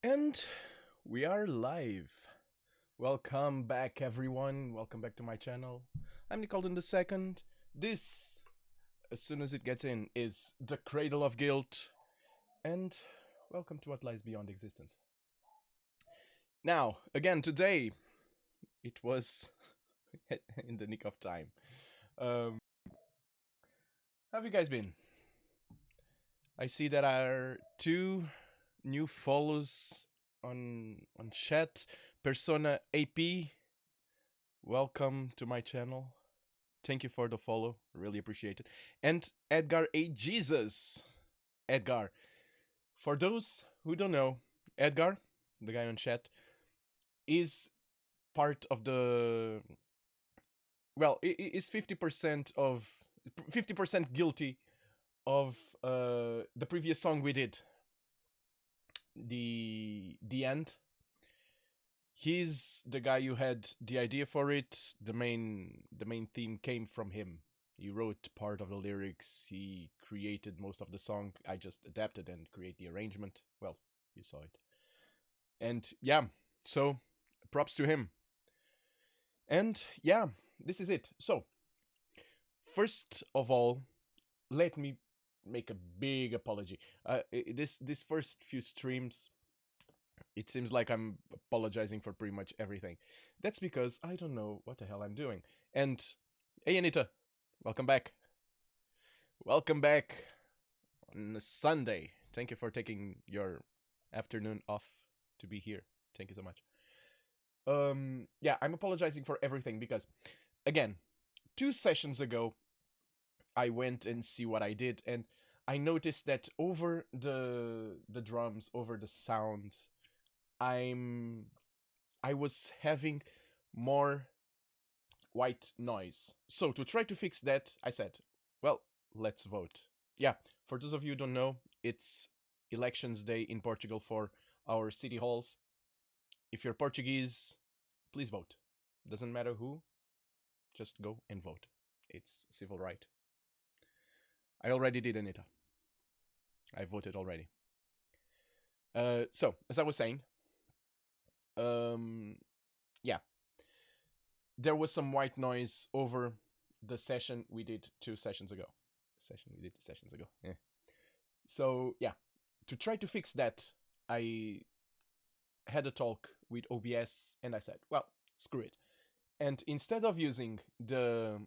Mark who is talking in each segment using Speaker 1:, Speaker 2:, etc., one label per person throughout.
Speaker 1: And we are live. Welcome back, everyone. Welcome back to my channel. I'm Halden II. This, as soon as it gets in, is the Cradle of Guilt. And welcome to What Lies Beyond Existence. Now, again, today, it was in the nick of time. How have you guys been? I see that are two new follows on chat. Persona AP, welcome to my channel. Thank you for the follow, really appreciate it. And Edgar A. Jesus. Edgar, for those who don't know, Edgar, the guy on chat, is part of the, well, is 50% guilty of the previous song we did, the end. He's the guy who had the idea for it. The main theme came from him. He wrote part of the lyrics. He created most of the song. I just adapted and create the arrangement. Well, you saw it. And yeah, so props to him. And yeah, this is it. So first of all, let me make a big apology. This first few streams, it seems like I'm apologizing for pretty much everything. That's because I don't know what the hell I'm doing. And hey, Anita, welcome back. Welcome back on a Sunday. Thank you for taking your afternoon off to be here. Thank you so much. Yeah, I'm apologizing for everything because, again, 2 sessions ago, I went and see what I did, and I noticed that over the drums, over the sounds, I was having more white noise. So to try to fix that, I said, well, let's vote. Yeah, for those of you who don't know, it's elections day in Portugal for our city halls. If you're Portuguese, please vote. Doesn't matter who, just go and vote. It's civil right. I already did, Anita. I voted already. So, as I was saying, yeah, there was some white noise over the session we did 2 sessions ago. Yeah. So yeah, to try to fix that, I had a talk with OBS and I said, well, screw it. And instead of using the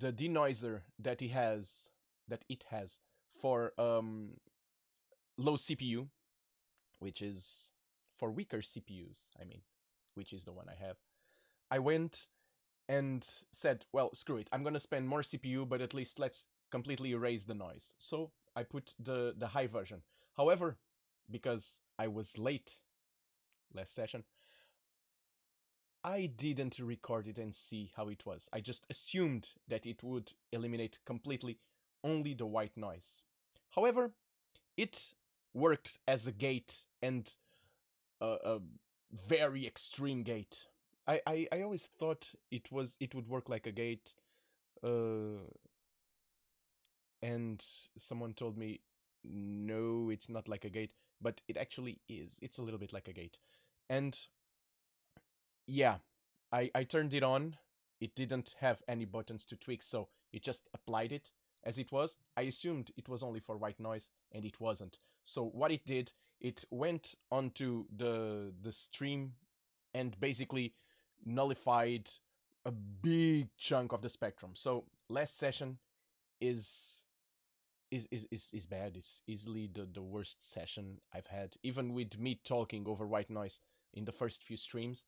Speaker 1: denoiser that it has for low CPU, which is for weaker CPUs, I mean, which is the one I have, I went and said, well, screw it. I'm going to spend more CPU, but at least let's completely erase the noise. So I put the high version. However, because I was late last session, I didn't record it and see how it was. I just assumed that it would eliminate completely only the white noise. However, it worked as a gate, and a very extreme gate. I always thought it would work like a gate, and someone told me no, it's not like a gate, but it actually is. It's a little bit like a gate. And yeah, I turned it on. It didn't have any buttons to tweak, so it just applied it as it was. I assumed it was only for white noise, and it wasn't. So what it did, it went onto the stream and basically nullified a big chunk of the spectrum. So last session is bad. It's easily the worst session I've had, even with me talking over white noise in the first few streams.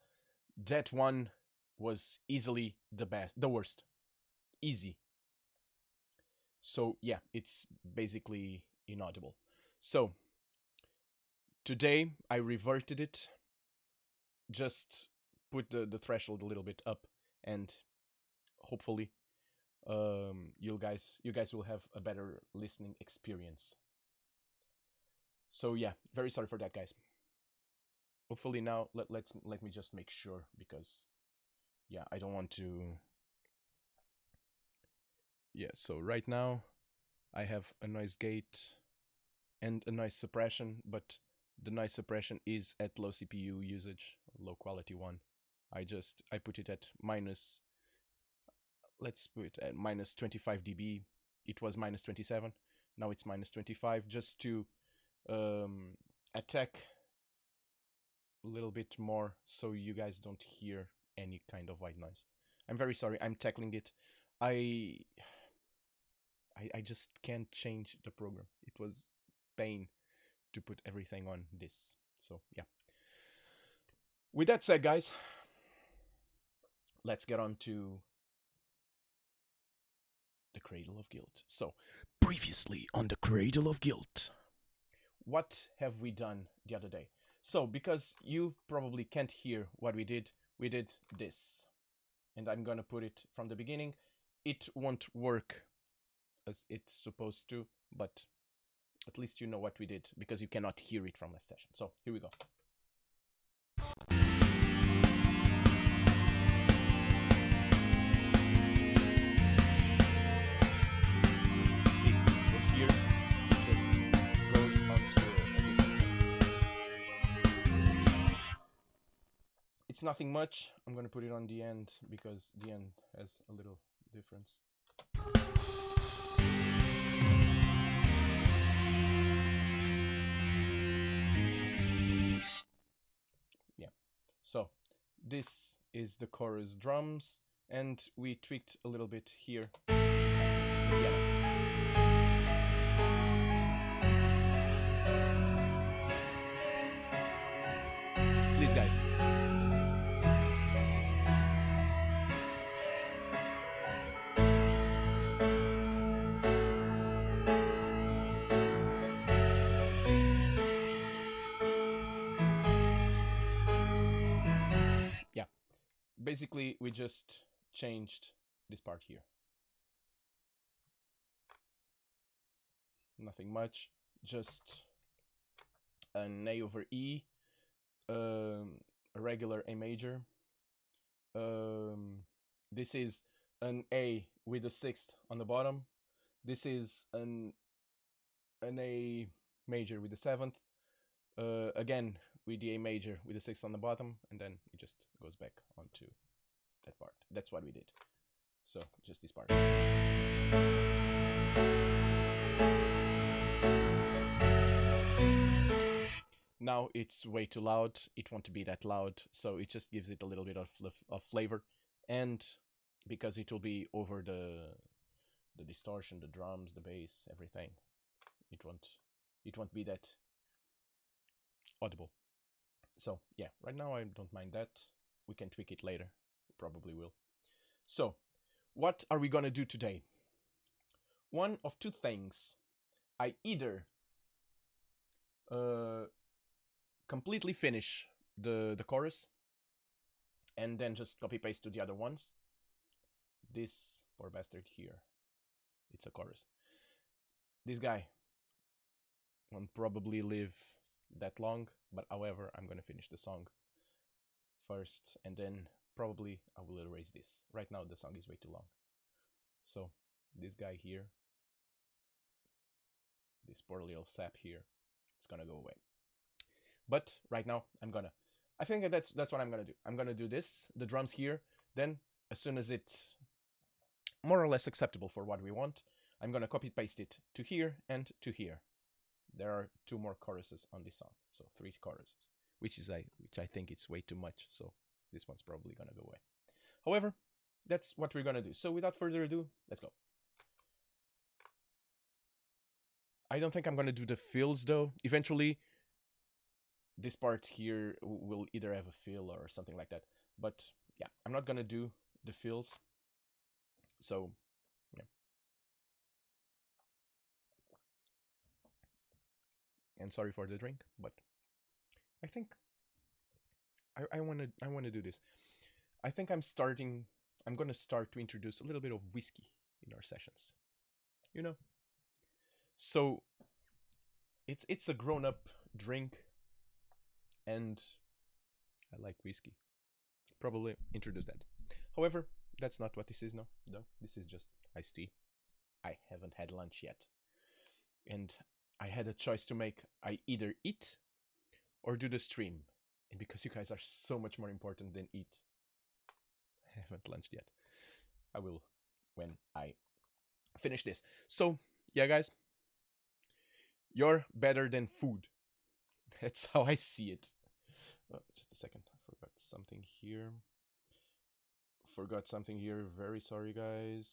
Speaker 1: That one was easily the worst. Easy. So yeah, it's basically inaudible. So today I reverted it, just put the threshold a little bit up, and hopefully you guys will have a better listening experience. So yeah, very sorry for that, guys. Hopefully now let me just make sure, because yeah, I don't want to. Yeah, so right now I have a noise gate and a noise suppression, but the noise suppression is at low CPU usage, low quality one. I put it at minus, let's put it at minus 25 dB. It was minus 27, now it's minus 25, just to attack a little bit more so you guys don't hear any kind of white noise. I'm very sorry, I'm tackling it. I just can't change the program. It was pain to put everything on this. So yeah. With that said, guys, let's get on to the Cradle of Guilt. So, previously on the Cradle of Guilt, what have we done the other day? So, because you probably can't hear what we did this. And I'm gonna put it from the beginning. It won't work as it's supposed to, but at least you know what we did, because you cannot hear it from last session. So, here we go. It's nothing much. I'm gonna put it on the end because the end has a little difference. Yeah. So this is the chorus drums, and we tweaked a little bit here. Yeah. Please, guys. Yeah. Basically, we just changed this part here. Nothing much. Just an A over E, a regular A major. This is an A with a sixth on the bottom. This is an A major with the seventh. Again with the A major with the sixth on the bottom, and then it just goes back onto that part. That's what we did. So just this part. Now it's way too loud. It won't be that loud, so it just gives it a little bit of flavor, and because it will be over the distortion, the drums, the bass, everything, it won't be that audible. So yeah, right now I don't mind that. We can tweak it later. We probably will. So what are we gonna do today? One of two things. I either completely finish the chorus and then just copy paste to the other ones. This poor bastard here, it's a chorus. This guy won't probably live that long, but however, I'm gonna finish the song first, and then probably I will erase this. Right now the song is way too long. So this guy here, this poor little sap here, it's gonna go away. But right now I think that's what I'm gonna do. I'm gonna do this, the drums here, then as soon as it's more or less acceptable for what we want, I'm gonna copy paste it to here and to here. There are two more choruses on this song, so 3 choruses, which I think it's way too much, so this one's probably gonna go away. However, that's what we're gonna do. So without further ado, let's go. I don't think I'm gonna do the fills though. Eventually, this part here will either have a fill or something like that. But yeah, I'm not gonna do the fills. So yeah. And sorry for the drink, but I think I wanna do this. I think I'm gonna start to introduce a little bit of whiskey in our sessions. You know? So it's a grown-up drink, and I like whiskey. Probably introduce that. However, that's not what this is now. No, this is just iced tea. I haven't had lunch yet. And I had a choice to make. I either eat or do the stream. And because you guys are so much more important than eat, I haven't lunched yet. I will when I finish this. So, yeah, guys, you're better than food. That's how I see it. Just a second. I forgot something here. Very sorry, guys.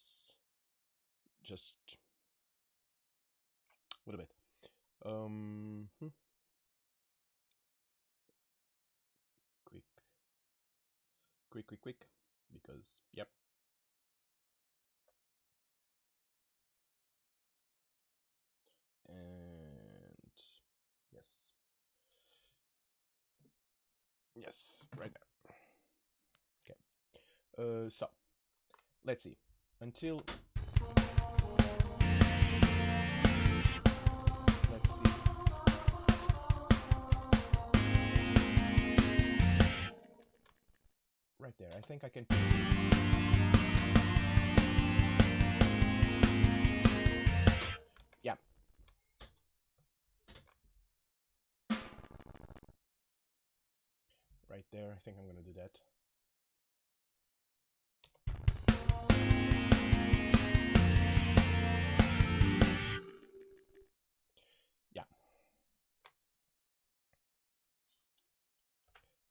Speaker 1: Just wait a bit. Quick. Because, yep. And yes. Yes, right there. Okay. So let's see. Until let's see. Right there. I think I can. Yeah. Right there. I think I'm gonna do that. Yeah.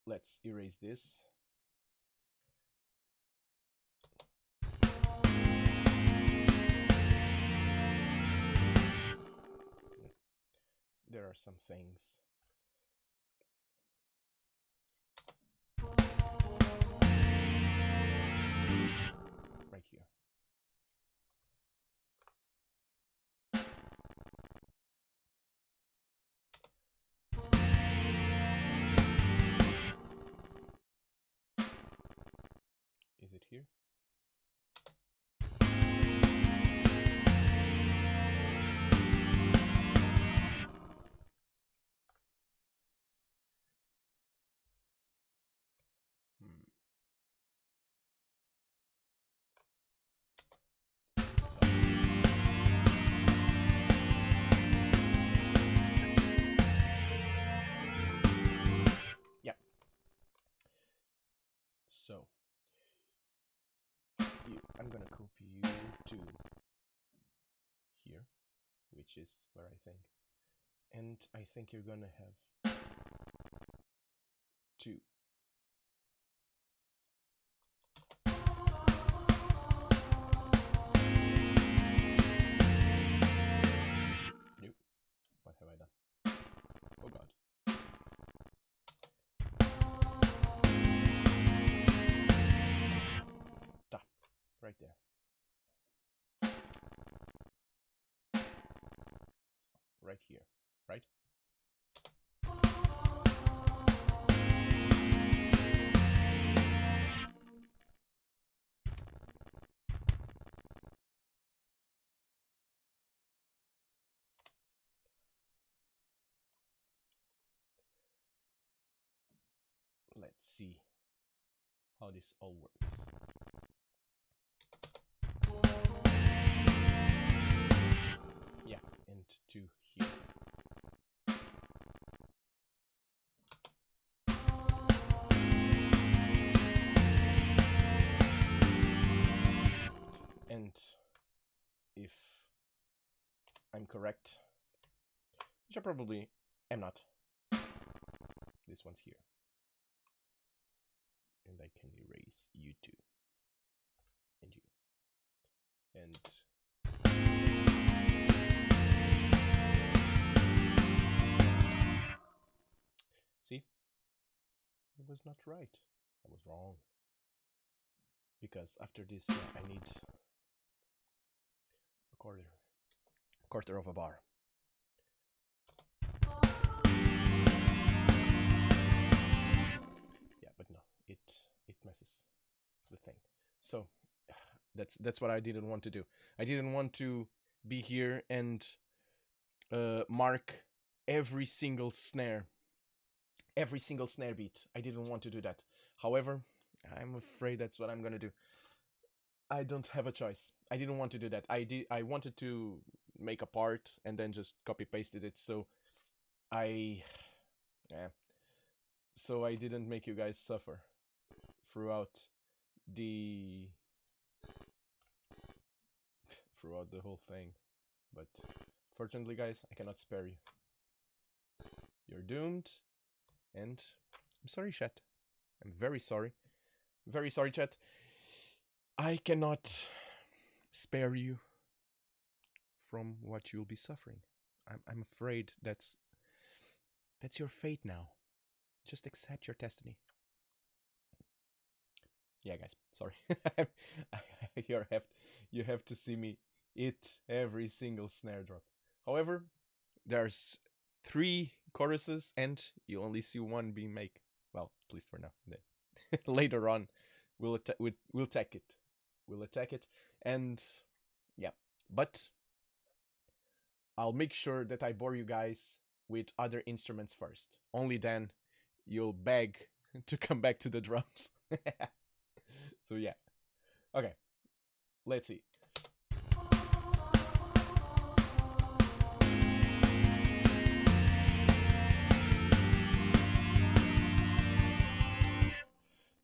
Speaker 1: Let's erase this. There are some things. Right here. Is it here? Yeah. So I'm gonna copy you to here, which is where I think. And I think you're gonna have 2. Nope. What have I done? Oh god. Done. Right there. Right here. Right? Let's see how this all works. Yeah, and 2 here. And if I'm correct, which I probably am not, this one's here. And I can erase you 2. And you. And see? It was not right. I was wrong. Because after this, yeah, I need a quarter of a bar. Yeah, but no, it messes the thing. So that's what I didn't want to do. I didn't want to be here and mark every single snare beat. I didn't want to do that. However, I'm afraid that's what I'm gonna do. I don't have a choice. I didn't want to do that. I wanted to make a part and then just copy pasted it. So I, yeah, so I didn't make you guys suffer throughout the whole thing. But fortunately, guys, I cannot spare you. You're doomed, and I'm sorry, chat. I'm very sorry. Very sorry, chat. I cannot spare you from what you'll be suffering. I'm afraid that's your fate now. Just accept your destiny. Yeah, guys, sorry. You have to see me eat every single snare drop. However, there's 3 choruses and you only see 1 being made. Well, at least for now. Then later on, we'll attack it. We'll attack it, and yeah. But I'll make sure that I bore you guys with other instruments first. Only then you'll beg to come back to the drums. So yeah. Okay. Let's see.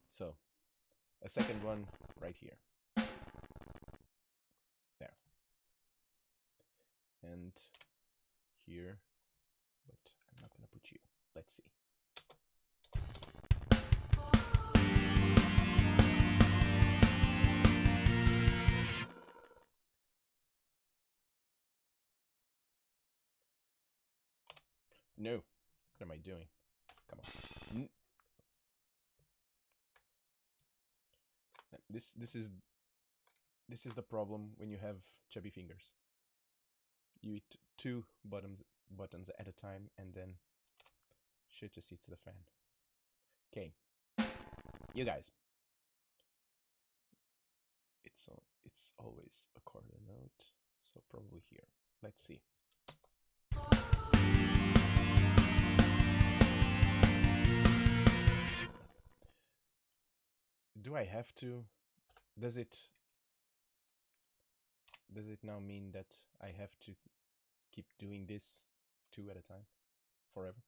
Speaker 1: So, a second one right here. There. And here, but I'm not gonna put you. Let's see. No. What am I doing? Come on. This is the problem when you have chubby fingers. You eat 2 buttons at a time, and then shit just hits the fan. Okay, you guys. It's always a quarter note, so probably here. Let's see. Do I have to? Does it now mean that I have to keep doing this 2 at a time forever?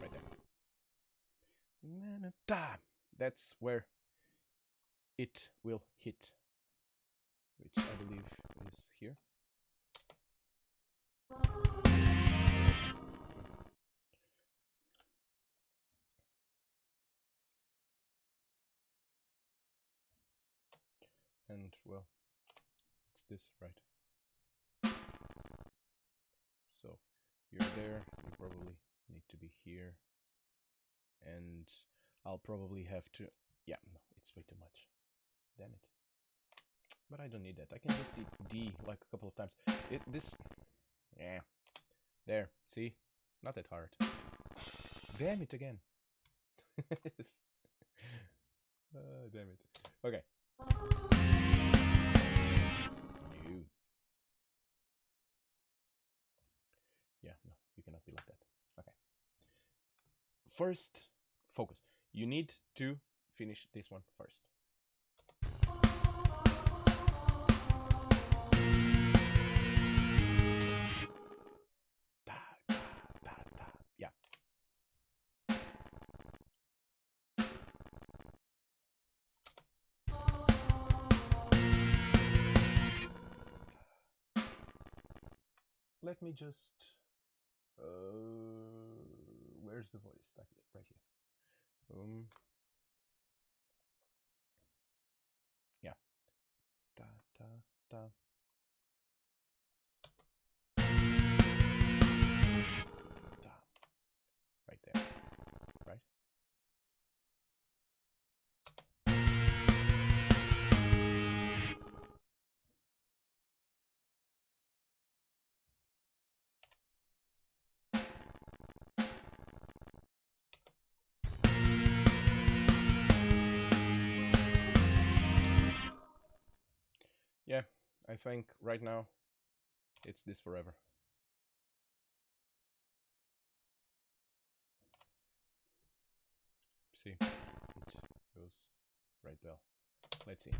Speaker 1: Right there. That's where it will hit, which I believe is here. And well, it's this, right? So you're there, you probably need to be here, and I'll probably have to, yeah, no, it's way too much. Damn it. But I don't need that. I can just hit D like a couple of times. Yeah. There, see? Not that hard. Damn it again. Damn it. Okay. You. Yeah, no, you cannot be like that. Okay. First, focus. You need to finish this one first. Yeah. Let me just... where's the voice? Right here. Yeah. Da, da, da. Da. Right there. Right? Yeah, I think right now it's this forever. See, it goes right well. Let's see.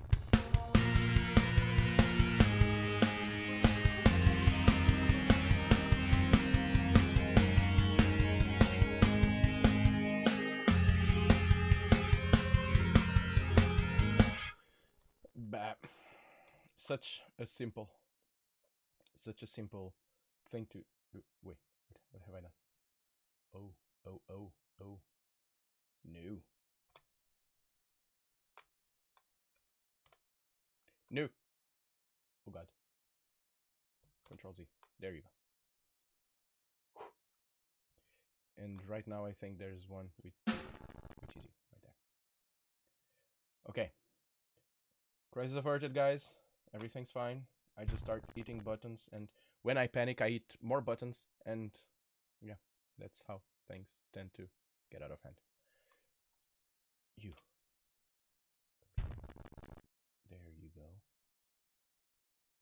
Speaker 1: Bah. Such a simple thing to do. Wait, what have I done? Oh, oh, oh, oh. No. No. Oh god. Control Z. There you go. And right now I think there's one which is you right there. Okay. Crisis averted, guys. Everything's fine. I just start eating buttons, and when I panic I eat more buttons, and yeah, that's how things tend to get out of hand. You. There you go.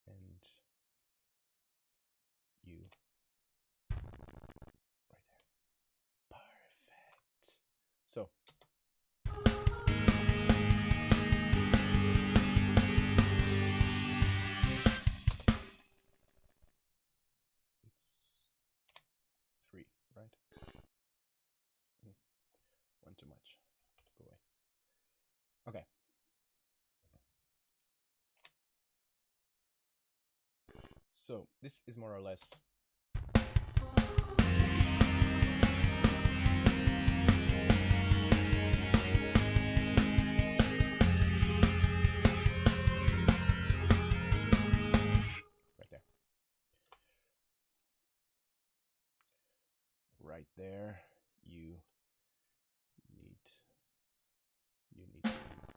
Speaker 1: And you. Right there. Perfect. So. It's 3, right? One too much. Go away. Okay. So this is more or less right there. You need to be right here.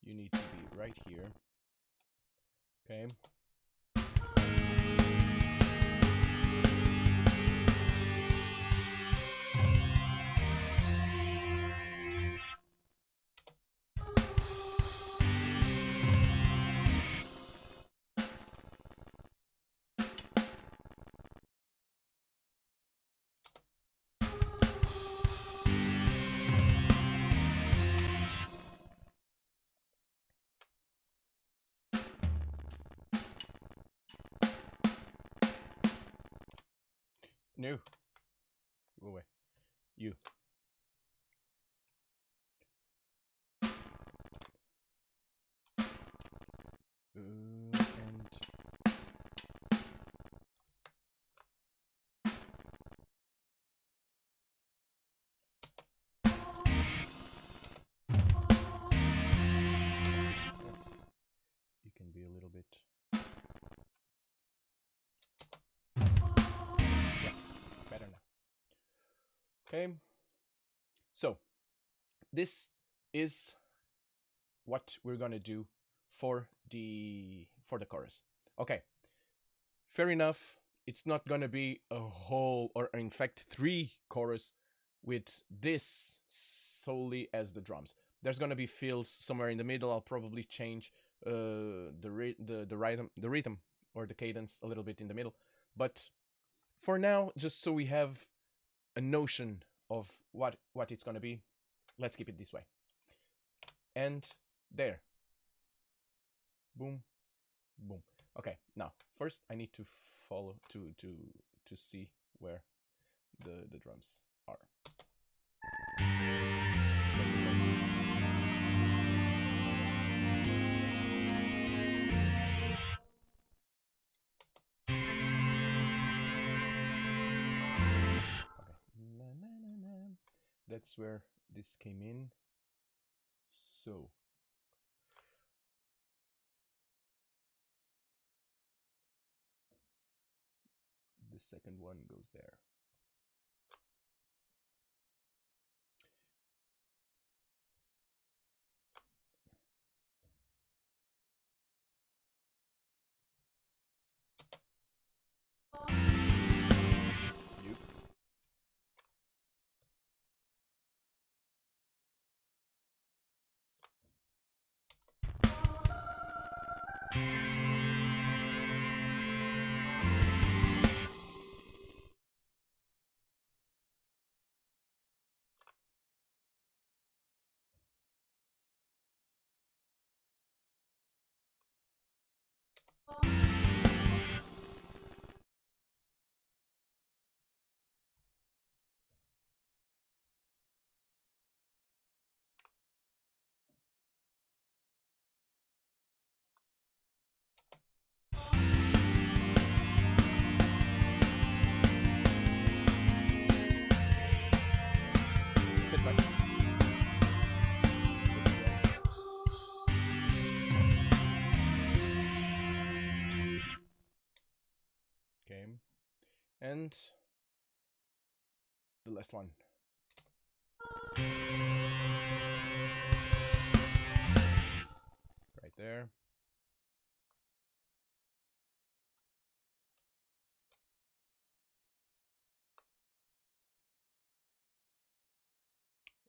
Speaker 1: You need to be right here. Okay. No. Go away. You. And you can be a little bit. Yeah, better now. Okay. So this is what we're gonna do for the chorus. Okay. Fair enough. It's not gonna be a whole, or in fact 3 chorus with this solely as the drums. There's gonna be fills somewhere in the middle. I'll probably change the rhythm or the cadence a little bit in the middle. But for now, just so we have a notion of what it's gonna be, let's keep it this way. And there. Boom, boom. Okay, now first I need to follow to see where the drums are. Okay. That's where this came in. So the second one goes there. That's it, right? Okay. And the last one. Right there.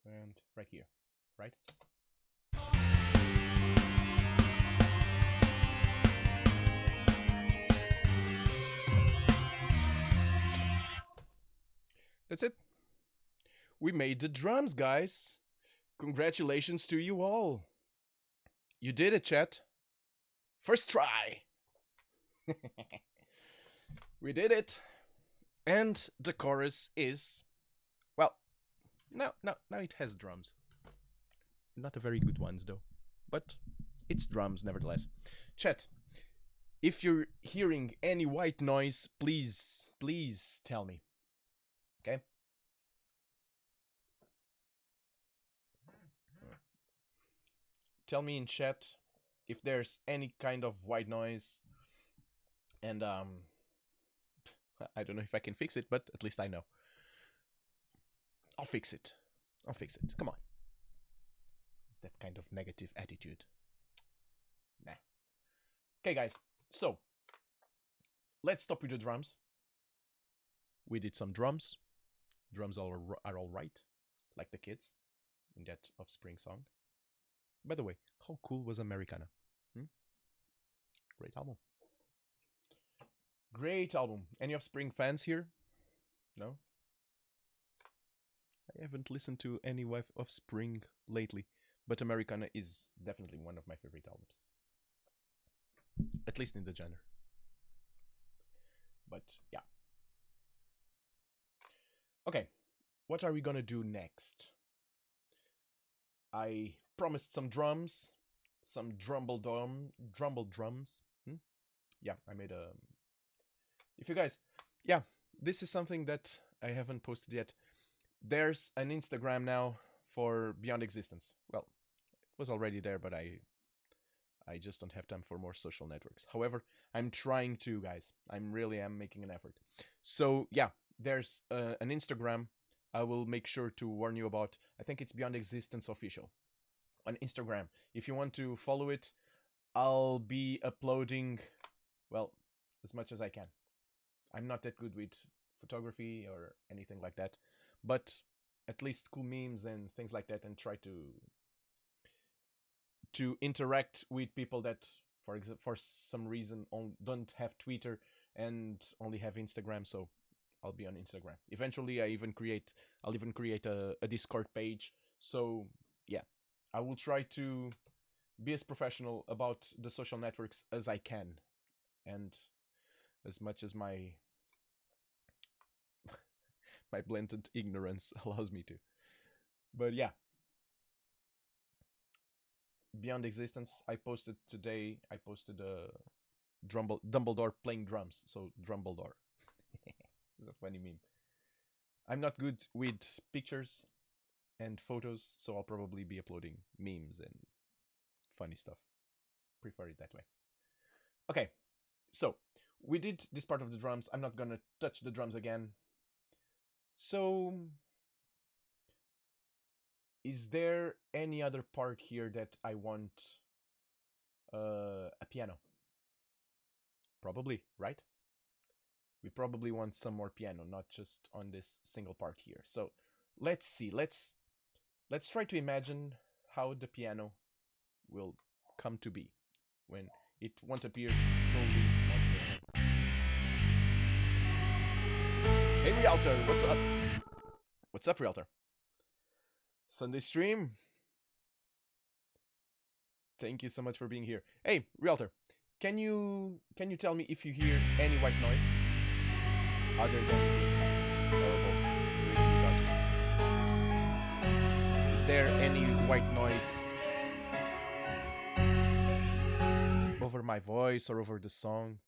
Speaker 1: And right here. Right? That's it. We made the drums, guys. Congratulations to you all. You did it, chat. First try. We did it. And the chorus is, well, now it has drums. Not a very good ones though, but it's drums nevertheless. Chat, if you're hearing any white noise, please tell me. Okay? Tell me in chat if there's any kind of white noise, and I don't know if I can fix it, but at least I know. I'll fix it. Come on. That kind of negative attitude. Nah. Okay, guys. So, let's stop with the drums. We did some drums. Drums are all right, like the kids in that Offspring song. By the way, how cool was Americana? Great album. Great album. Any Offspring fans here? No? I haven't listened to any Offspring lately, but Americana is definitely one of my favorite albums. At least in the genre. But yeah. Okay, what are we gonna do next? I promised some drums, some drumble drums. Yeah, I made a. If you guys, yeah, this is something that I haven't posted yet. There's an Instagram now for Beyond Existence. Well, it was already there, but I just don't have time for more social networks. However, I'm trying to, guys. I'm making an effort. So yeah, there's an Instagram. I will make sure to warn you about. I think it's Beyond Existence Official on Instagram. If you want to follow it, I'll be uploading, well, as much as I can. I'm not that good with photography or anything like that, but at least cool memes and things like that, and try to interact with people that, for some reason, don't have Twitter and only have Instagram. So I'll be on Instagram. Eventually, I'll even create a Discord page. So yeah, I will try to be as professional about the social networks as I can, and as much as my blatant ignorance allows me to. But yeah, Beyond Existence. I posted today. I posted a Dumbledore playing drums. So Drumbledore. It's a funny meme. I'm not good with pictures and photos, so I'll probably be uploading memes and funny stuff. Prefer it that way. Okay, so we did this part of the drums. I'm not gonna touch the drums again. So, is there any other part here that I want a piano? Probably, right? We probably want some more piano, not just on this single part here. So let's see. Let's try to imagine how the piano will come to be when it won't appear slowly on the. Hey Realtor, what's up? What's up, Realtor? Sunday stream. Thank you so much for being here. Hey, Realtor, Can you tell me if you hear any white noise other than horrible reading guitars? Is there any white noise over my voice or over the song?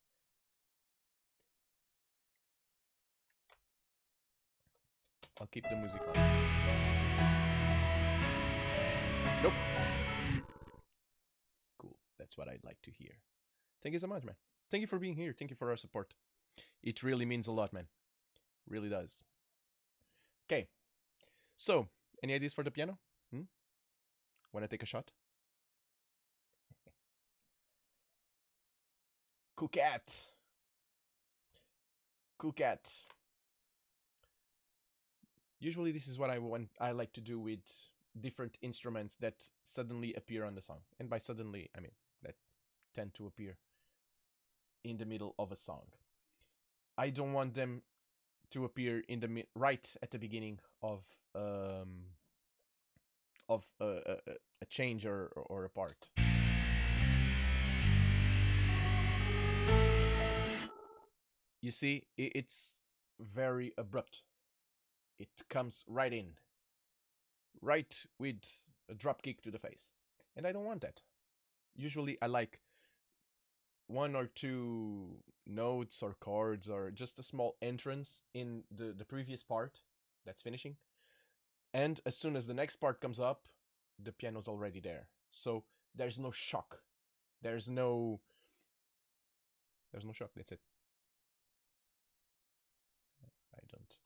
Speaker 1: I'll keep the music on. Nope. Cool. That's what I'd like to hear. Thank you so much, man. Thank you for being here. Thank you for our support. It really means a lot, man. Really does. Okay. So, any ideas for the piano? Wanna take a shot? Cool cat. Cool cat. Usually this is what I like to do with different instruments that suddenly appear on the song. And by suddenly, I mean that tend to appear in the middle of a song. I don't want them to appear in the right at the beginning of a change or a part. You see, it's very abrupt. It comes right in, right with a drop kick to the face. And I don't want that. Usually I like one or two notes or chords or just a small entrance in the previous part that's finishing. And as soon as the next part comes up, the piano's already there. So there's no shock. There's no shock, that's it. I don't,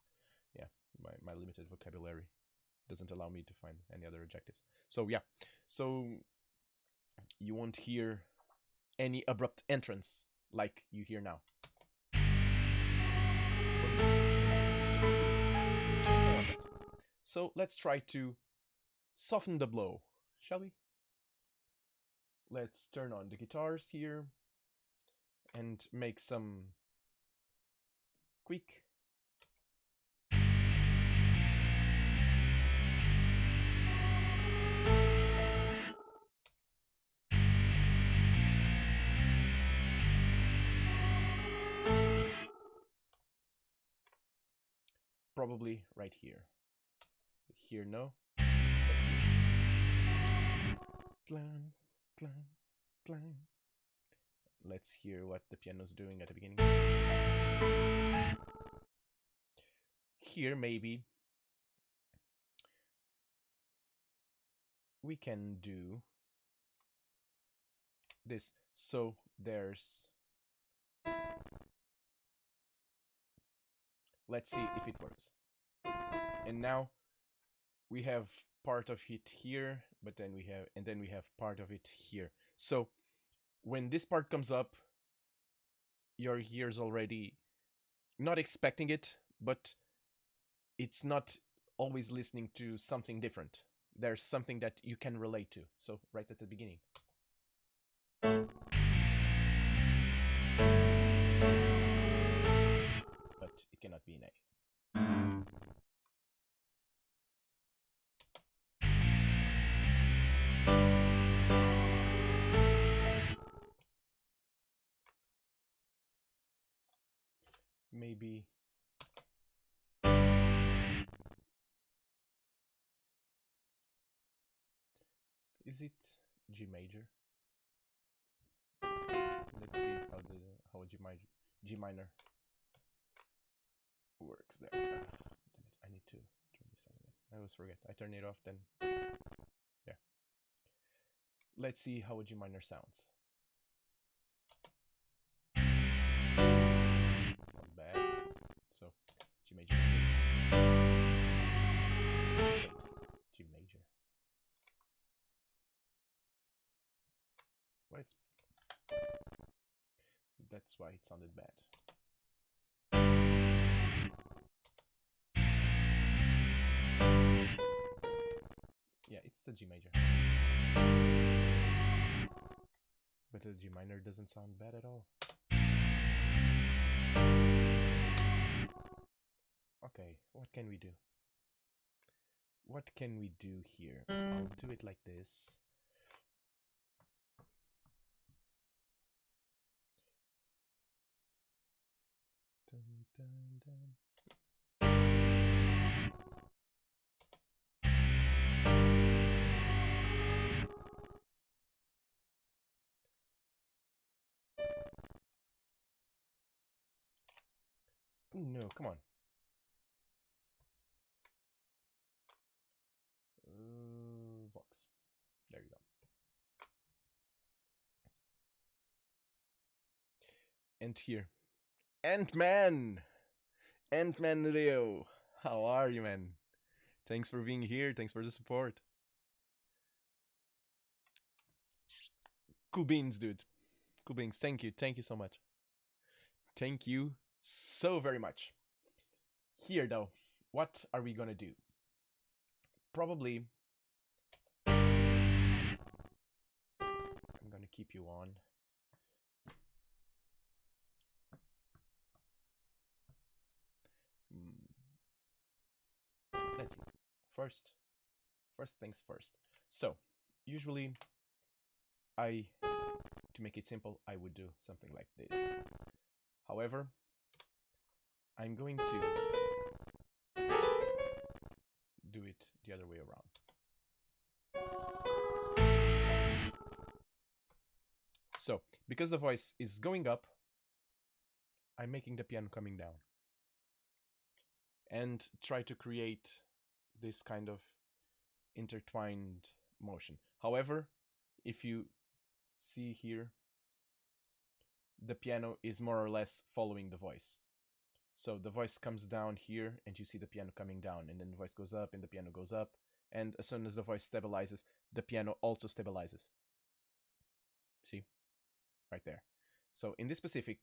Speaker 1: yeah, my limited vocabulary doesn't allow me to find any other adjectives. So yeah, so you won't hear any abrupt entrance like you hear now. So let's try to soften the blow, shall we? Let's turn on the guitars here and make some quick probably right here. Here, no. Clang, clang, clang. Let's hear what the piano's doing at the beginning. Here, maybe we can do this. So there's, let's see if it works. And now we have part of it here, but then we have part of it here. So when this part comes up, your ear's already not expecting it, but it's not always listening to something different. There's something that you can relate to. So right at the beginning. But it cannot be an A. Maybe is it G major? Let's see how G minor works there. I need to turn this on again. I always forget. I turn it off, then there. Let's see how a G minor sounds. Sounds bad. So G major. Wait, G major. What is? That's why it sounded bad. Yeah, it's the G major. But the G minor doesn't sound bad at all. Okay, what can we do? What can we do here? I'll do it like this. No, come on. Vox. There you go. And here. Ant-Man! Ant-Man Leo! How are you, man? Thanks for being here. Thanks for the support. Cool beans, dude. Cool beans. Thank you. Thank you so much. Thank you so very much. Here, though, what are we gonna do? Probably I'm gonna keep you on. Let's see. First things first. So, usually to make it simple, I would do something like this. However, I'm going to do it the other way around. So, because the voice is going up, I'm making the piano coming down. And try to create this kind of intertwined motion. However, if you see here, the piano is more or less following the voice. So the voice comes down here and you see the piano coming down, and then the voice goes up and the piano goes up, and as soon as the voice stabilizes, the piano also stabilizes. See? Right there. So in this specific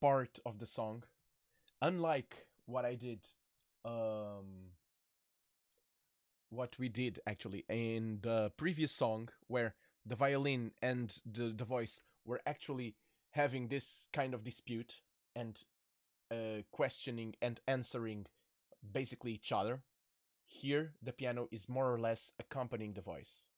Speaker 1: part of the song, unlike what I did, what we did actually in the previous song, where the violin and the voice were actually having this kind of dispute and questioning and answering basically each other, here the piano is more or less accompanying the voice.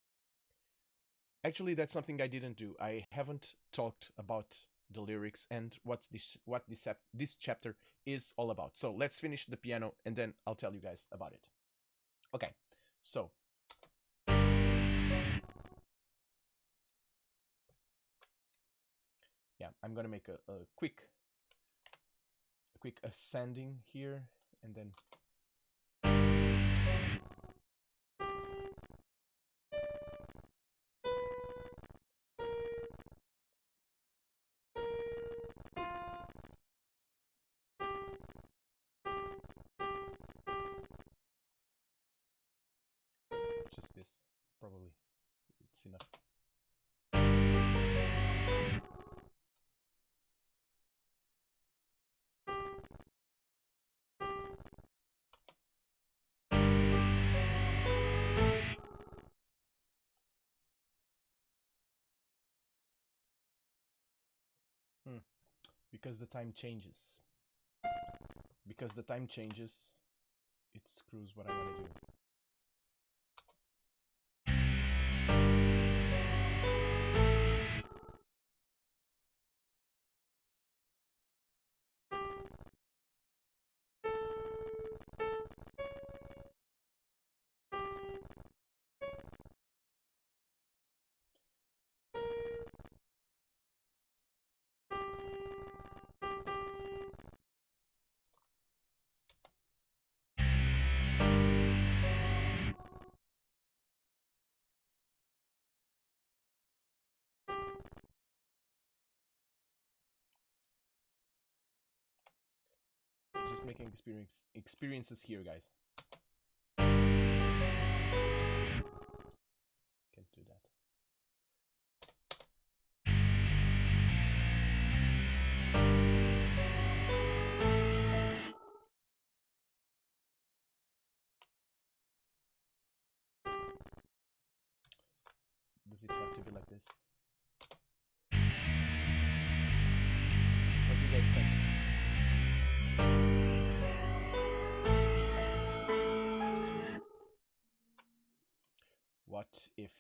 Speaker 1: Actually, that's something I didn't do. I haven't talked about the lyrics and what this chapter is all about. So let's finish the piano and then I'll tell you guys about it. Okay, so yeah, I'm gonna make a quick ascending here, and then just this. Probably it's enough. Because the time changes. Because the time changes, it screws what I want to do. Just making experiences here, guys. Can't do that. Does it have to be like this? What do you guys think? What if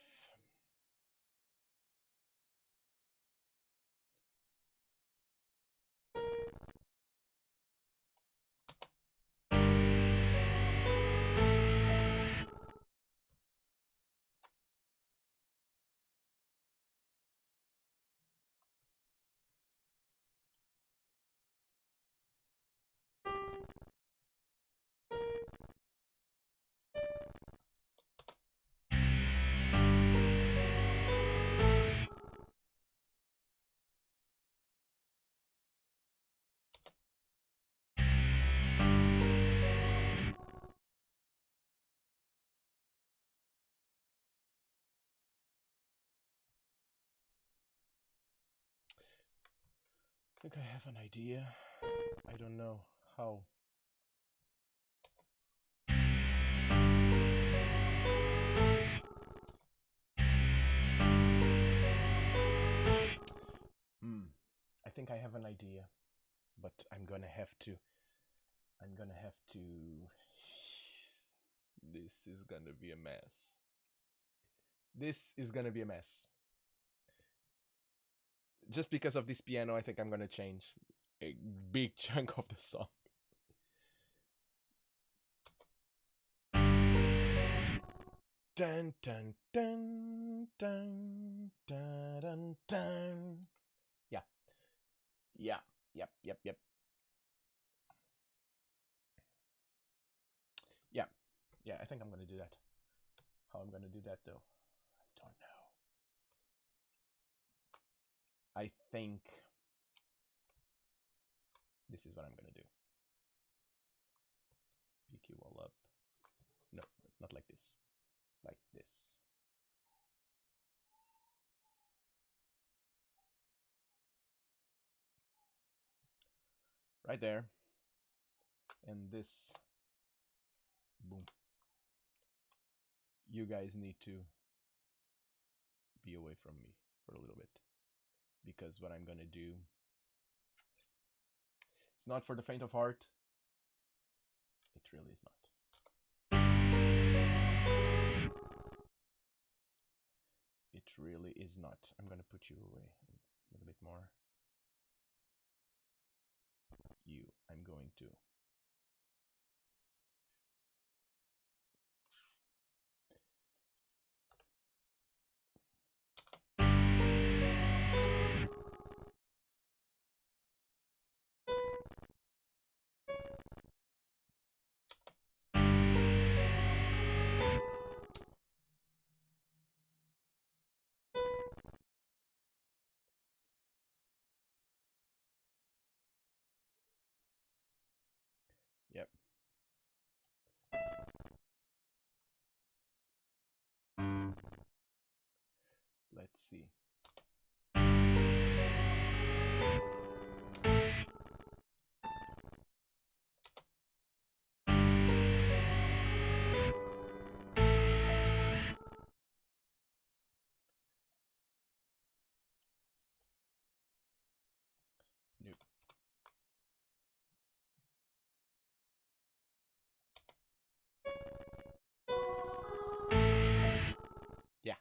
Speaker 1: think I have an idea. I don't know how. I think I have an idea, but I'm gonna have to. This is gonna be a mess. This is gonna be a mess. Just because of this piano, I think I'm gonna change a big chunk of the song. Dun dun dun dun dun dun dun. Yeah. Yeah. Yep. Yep. Yep. Yeah. Yeah. I think I'm gonna do that. How I'm gonna do that though, I don't know. I think this is what I'm gonna do. PQ all up. No, not like this. Like this. Right there. And this. Boom. You guys need to be away from me for a little bit. Because what I'm gonna do, it's not for the faint of heart. It really is not. It really is not. I'm gonna put you away a little bit more. You, I'm going to. Yep. Let's see. Nope. Yeah.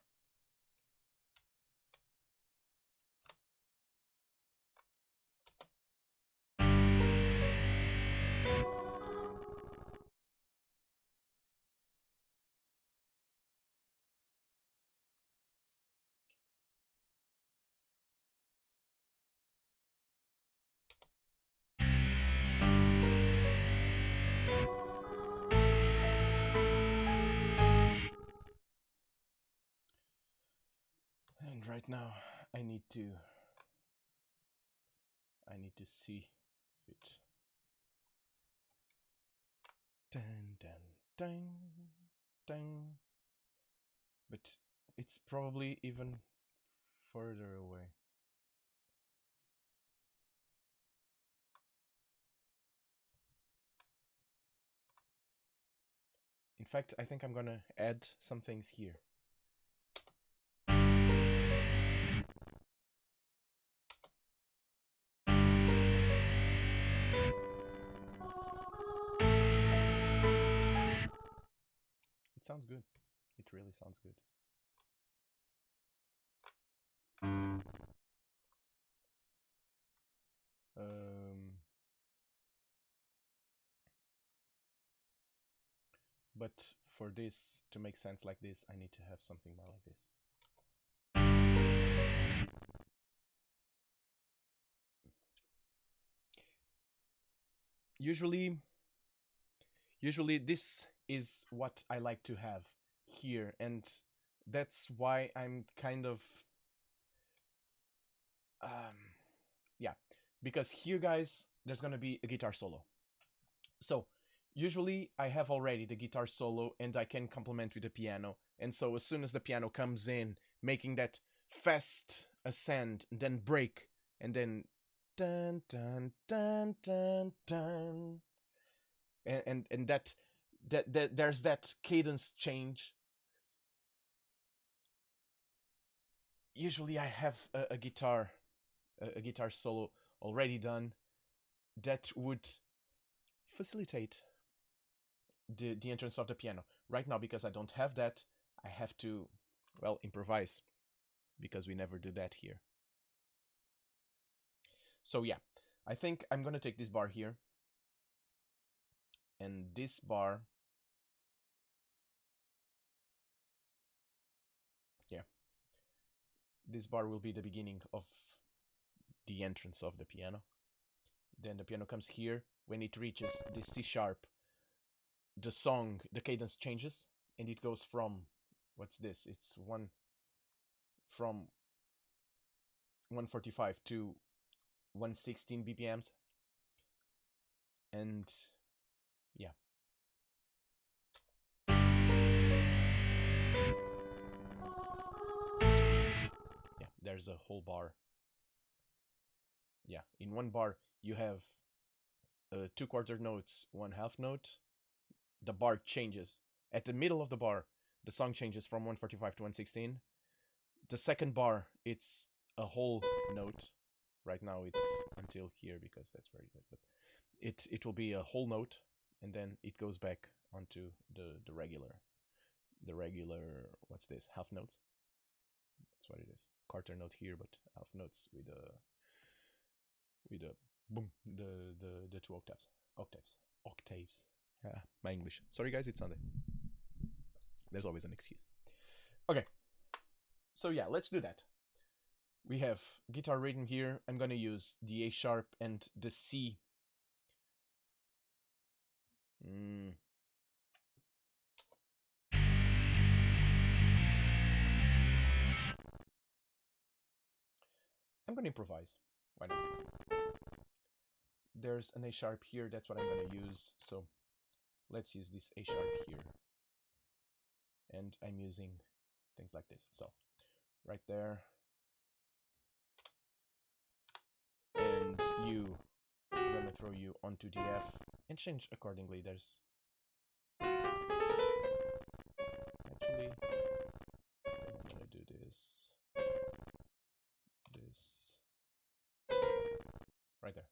Speaker 1: And right now I need to see it. Dun dun dun dun. But it's probably even further away. In fact, I think I'm gonna add some things here. It sounds good. It really sounds good. But for this to make sense like this, I need to have something more like this. Usually this is what I like to have here, and that's why I'm kind of yeah, because here, guys, there's gonna be a guitar solo. So usually I have already the guitar solo and I can complement with the piano, and so as soon as the piano comes in, making that fast ascend, then break, and then dun dun dun dun dun, and that there's that cadence change. Usually I have a guitar a guitar solo already done that would facilitate the entrance of the piano. Right now, because I don't have that, I have to, well, improvise, because we never do that here. So yeah, I think I'm gonna take this bar here, and this bar, yeah, this bar will be the beginning of the entrance of the piano. Then the piano comes here. When it reaches the C sharp, the song, the cadence changes, and it goes from, what's this? It's from 145 to 116 BPMs, and yeah. Yeah, there's a whole bar. Yeah, in one bar you have 2/4 notes, 1/2 note. The bar changes. At the middle of the bar, the song changes from 145 to 116. The second bar, it's a whole note. Right now it's until here because that's very good, but it will be a whole note, and then it goes back onto the regular what's this, half notes. That's what it is. Quarter note here, but half notes with a boom, the two octaves. Yeah, my English. Sorry guys, it's Sunday. There's always an excuse. Okay, so yeah, let's do that. We have guitar rhythm here. I'm gonna use the A sharp and the C. I'm gonna improvise. Why not? There's an A sharp here, that's what I'm gonna use, so let's use this A sharp here. And I'm using things like this. So, right there. And I'm gonna throw you onto the F and change accordingly. There's actually, I'm gonna do this right there.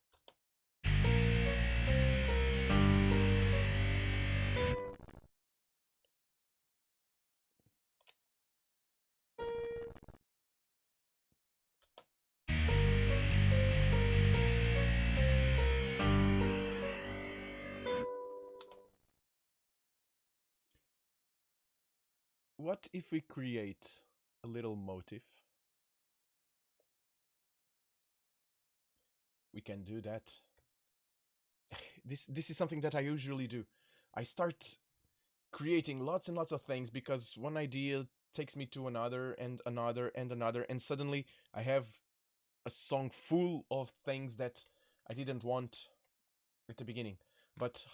Speaker 1: What if we create a little motif? We can do that. This is something that I usually do. I start creating lots and lots of things because one idea takes me to another and another and another, and suddenly I have a song full of things that I didn't want at the beginning. But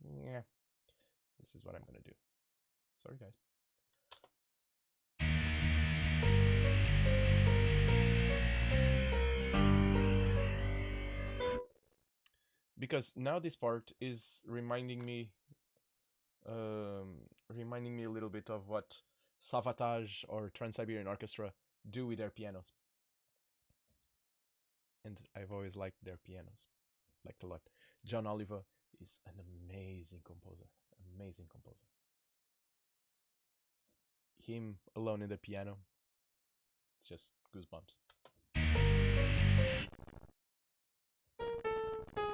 Speaker 1: yeah, this is what I'm gonna do. Sorry guys. Because now this part is reminding me a little bit of what Savatage or Trans-Siberian Orchestra do with their pianos. And I've always liked their pianos. Liked a lot. John Oliver is an amazing composer. Amazing composer. Him alone in the piano, just goosebumps.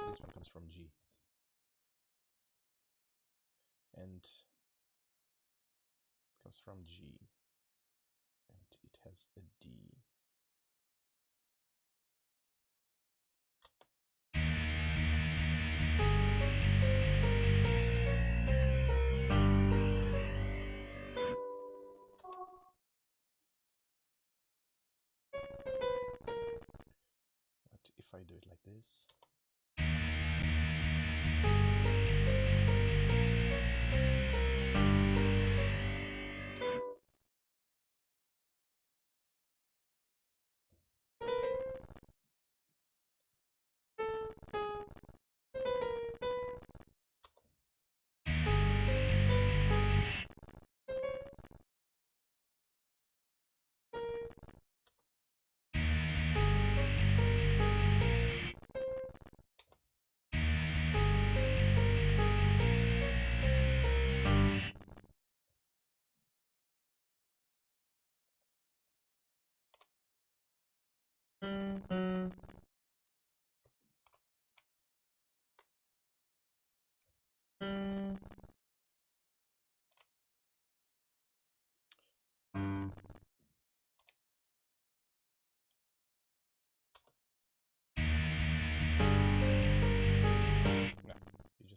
Speaker 1: This one comes from G. And comes from G. And it has a D. What if I do it like this?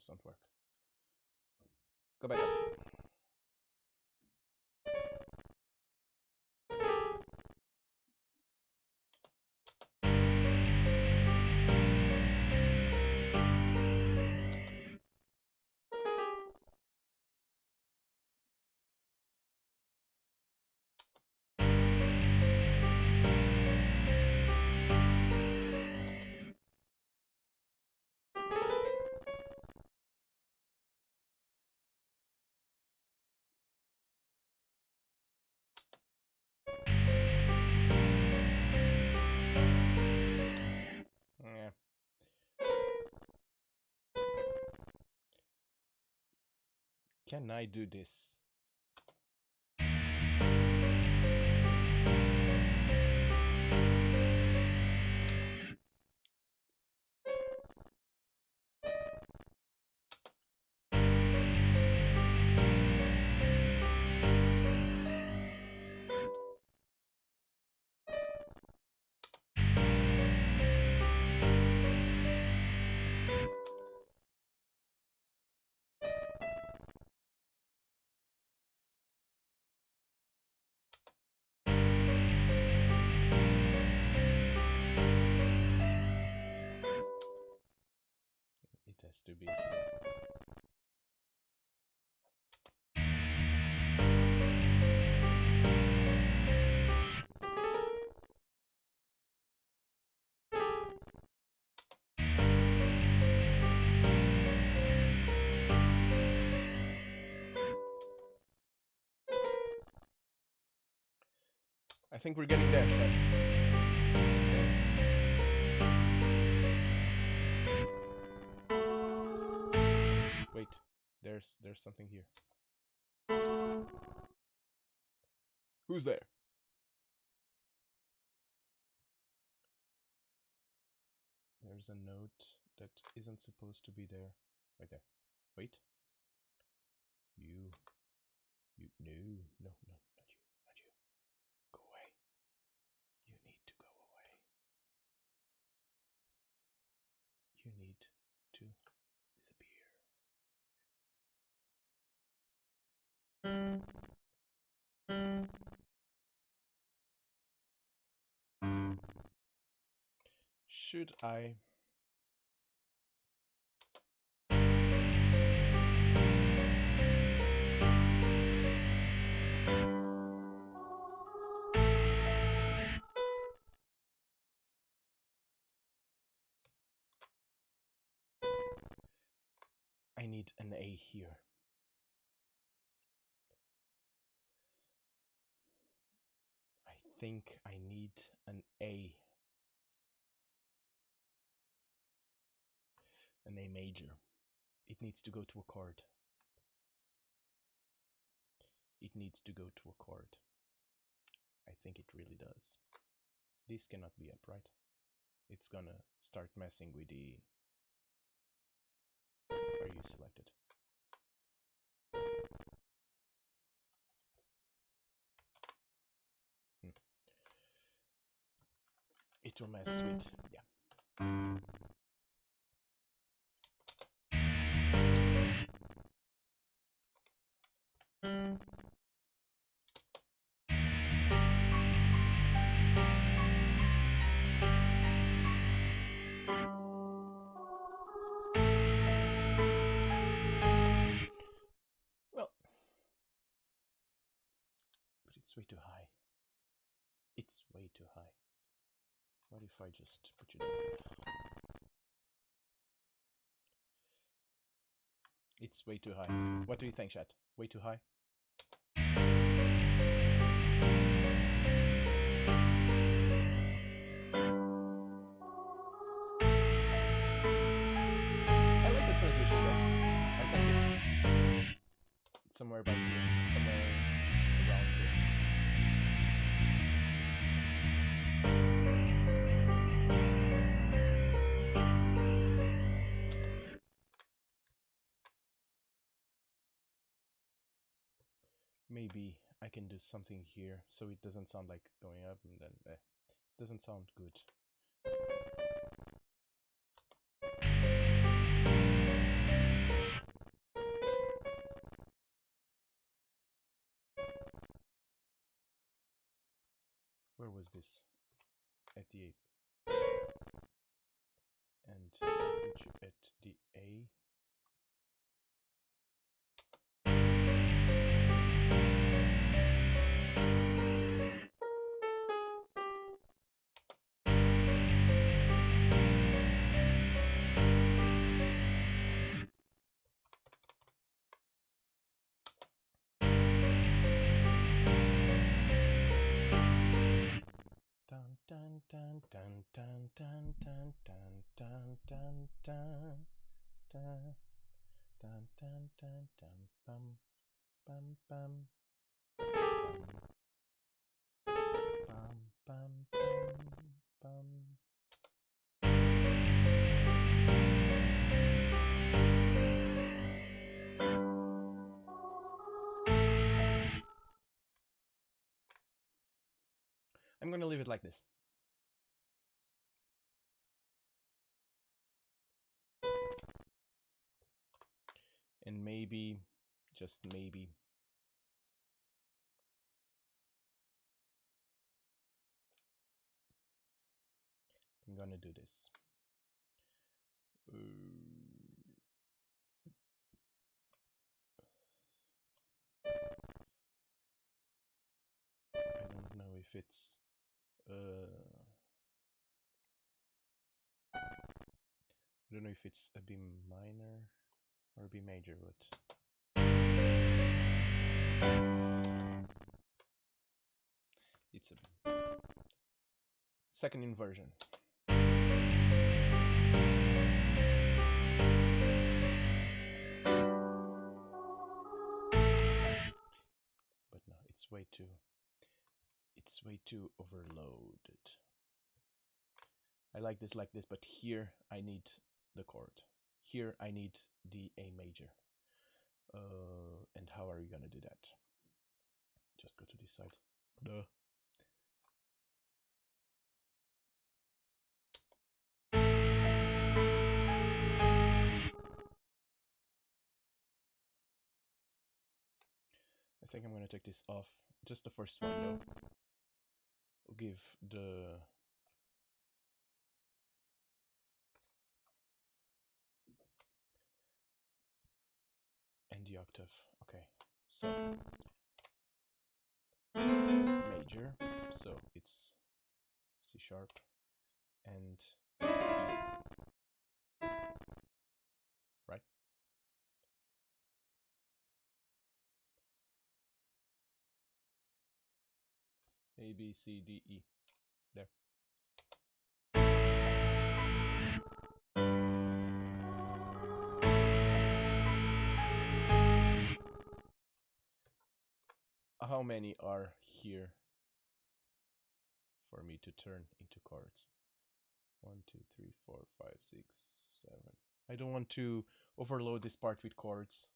Speaker 1: don't work. Go back up. Yeah. Can I do this? It has to be here. I think we're getting there, Chad. Wait, there's something here. Who's there? There's a note that isn't supposed to be there. Right there. Wait. You. No, not you. Go away. You need to go away. You need to disappear. Should I? I need an A here. I think I need an A. An A major. It needs to go to a chord. It needs to go to a chord. I think it really does. This cannot be upright. It's gonna start messing with the... Are you selected? It will mess with... yeah. Well, but it's way too high. It's way too high. What if I just put you there? It's way too high. What do you think, chat? Way too high? I like the transition though. I think it's somewhere by here, somewhere around this. Maybe I can do something here so it doesn't sound like going up and then it doesn't sound good. was this? At the 8th. And put you at the A. Dun dun dun dun dun dun dun dun dun dun dun dun dun dun dun bum bum bum bum bum bum bum. I'm gonna leave it like this. And maybe, just maybe, I'm gonna do this. I don't know if it's I don't know if it's a B minor or a B major, but it's a second inversion. But no, it's way too overloaded. I like this, but here I need the chord. Here I need the A major. And how are you gonna do that? Just go to this side. Duh. I think I'm gonna take this off. Just the first one though. We'll give the and the octave. Okay, so major, so it's C sharp and E, right? A, B, C, D, E. There. How many are here for me to turn into chords? 1, 2, 3, 4, 5, 6, 7. I don't want to overload this part with chords.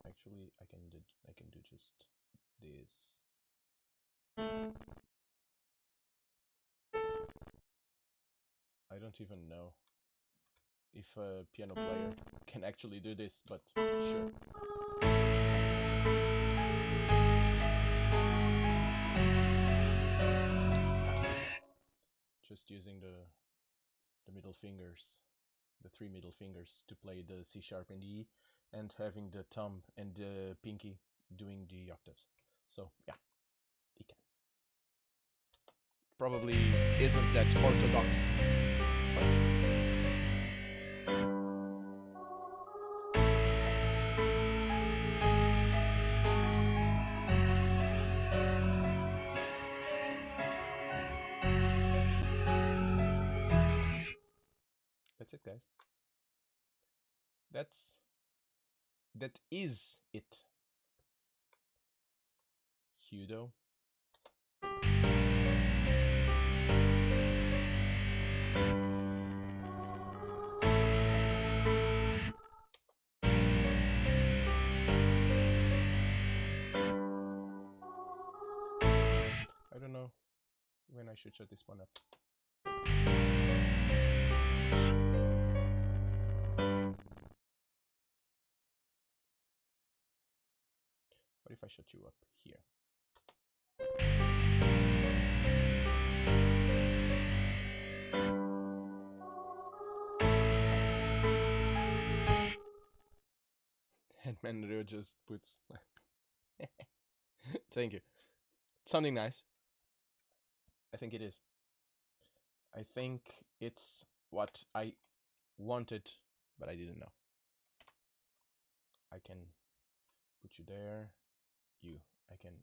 Speaker 1: Actually, I can do just this. I don't even know if a piano player can actually do this, but sure. Just using the middle fingers, the 3 middle fingers to play the C sharp and E, and having the thumb and the pinky doing the octaves. So yeah, he can. Probably isn't that orthodox, but that's it, guys. That is it. Hudo. I don't know when I should shut this one up. What if I shut you up here? And Mandrio just puts... Thank you. It's sounding nice. I think it is. I think it's what I wanted, but I didn't know. I can put you there. You. I can...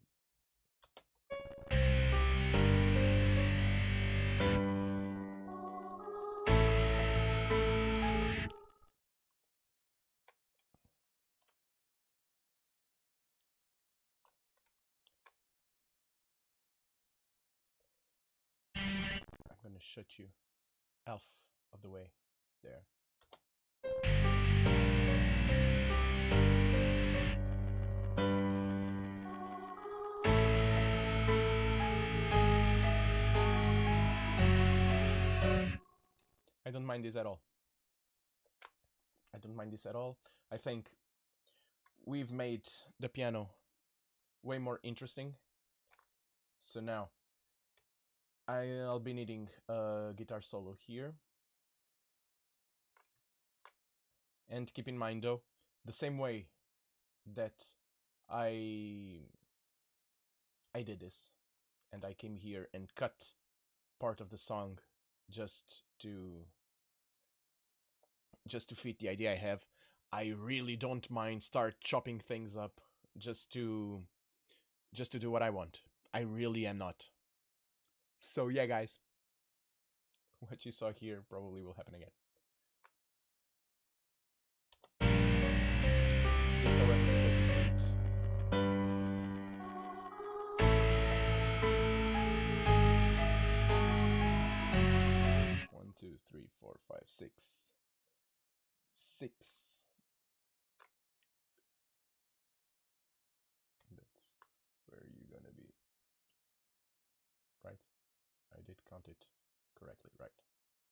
Speaker 1: I'm gonna shut you half of the way there. I don't mind this at all. I don't mind this at all. I think we've made the piano way more interesting. So now I'll be needing a guitar solo here. And keep in mind though, the same way that I did this, and I came here and cut part of the song just to fit the idea I have, I really don't mind start chopping things up just to do what I want. I really am not. So yeah, guys, what you saw here probably will happen again. This, however, doesn't end. 1, 2, 3, 4, 5, 6. 6. That's where you're gonna be. Right? I did count it correctly, right?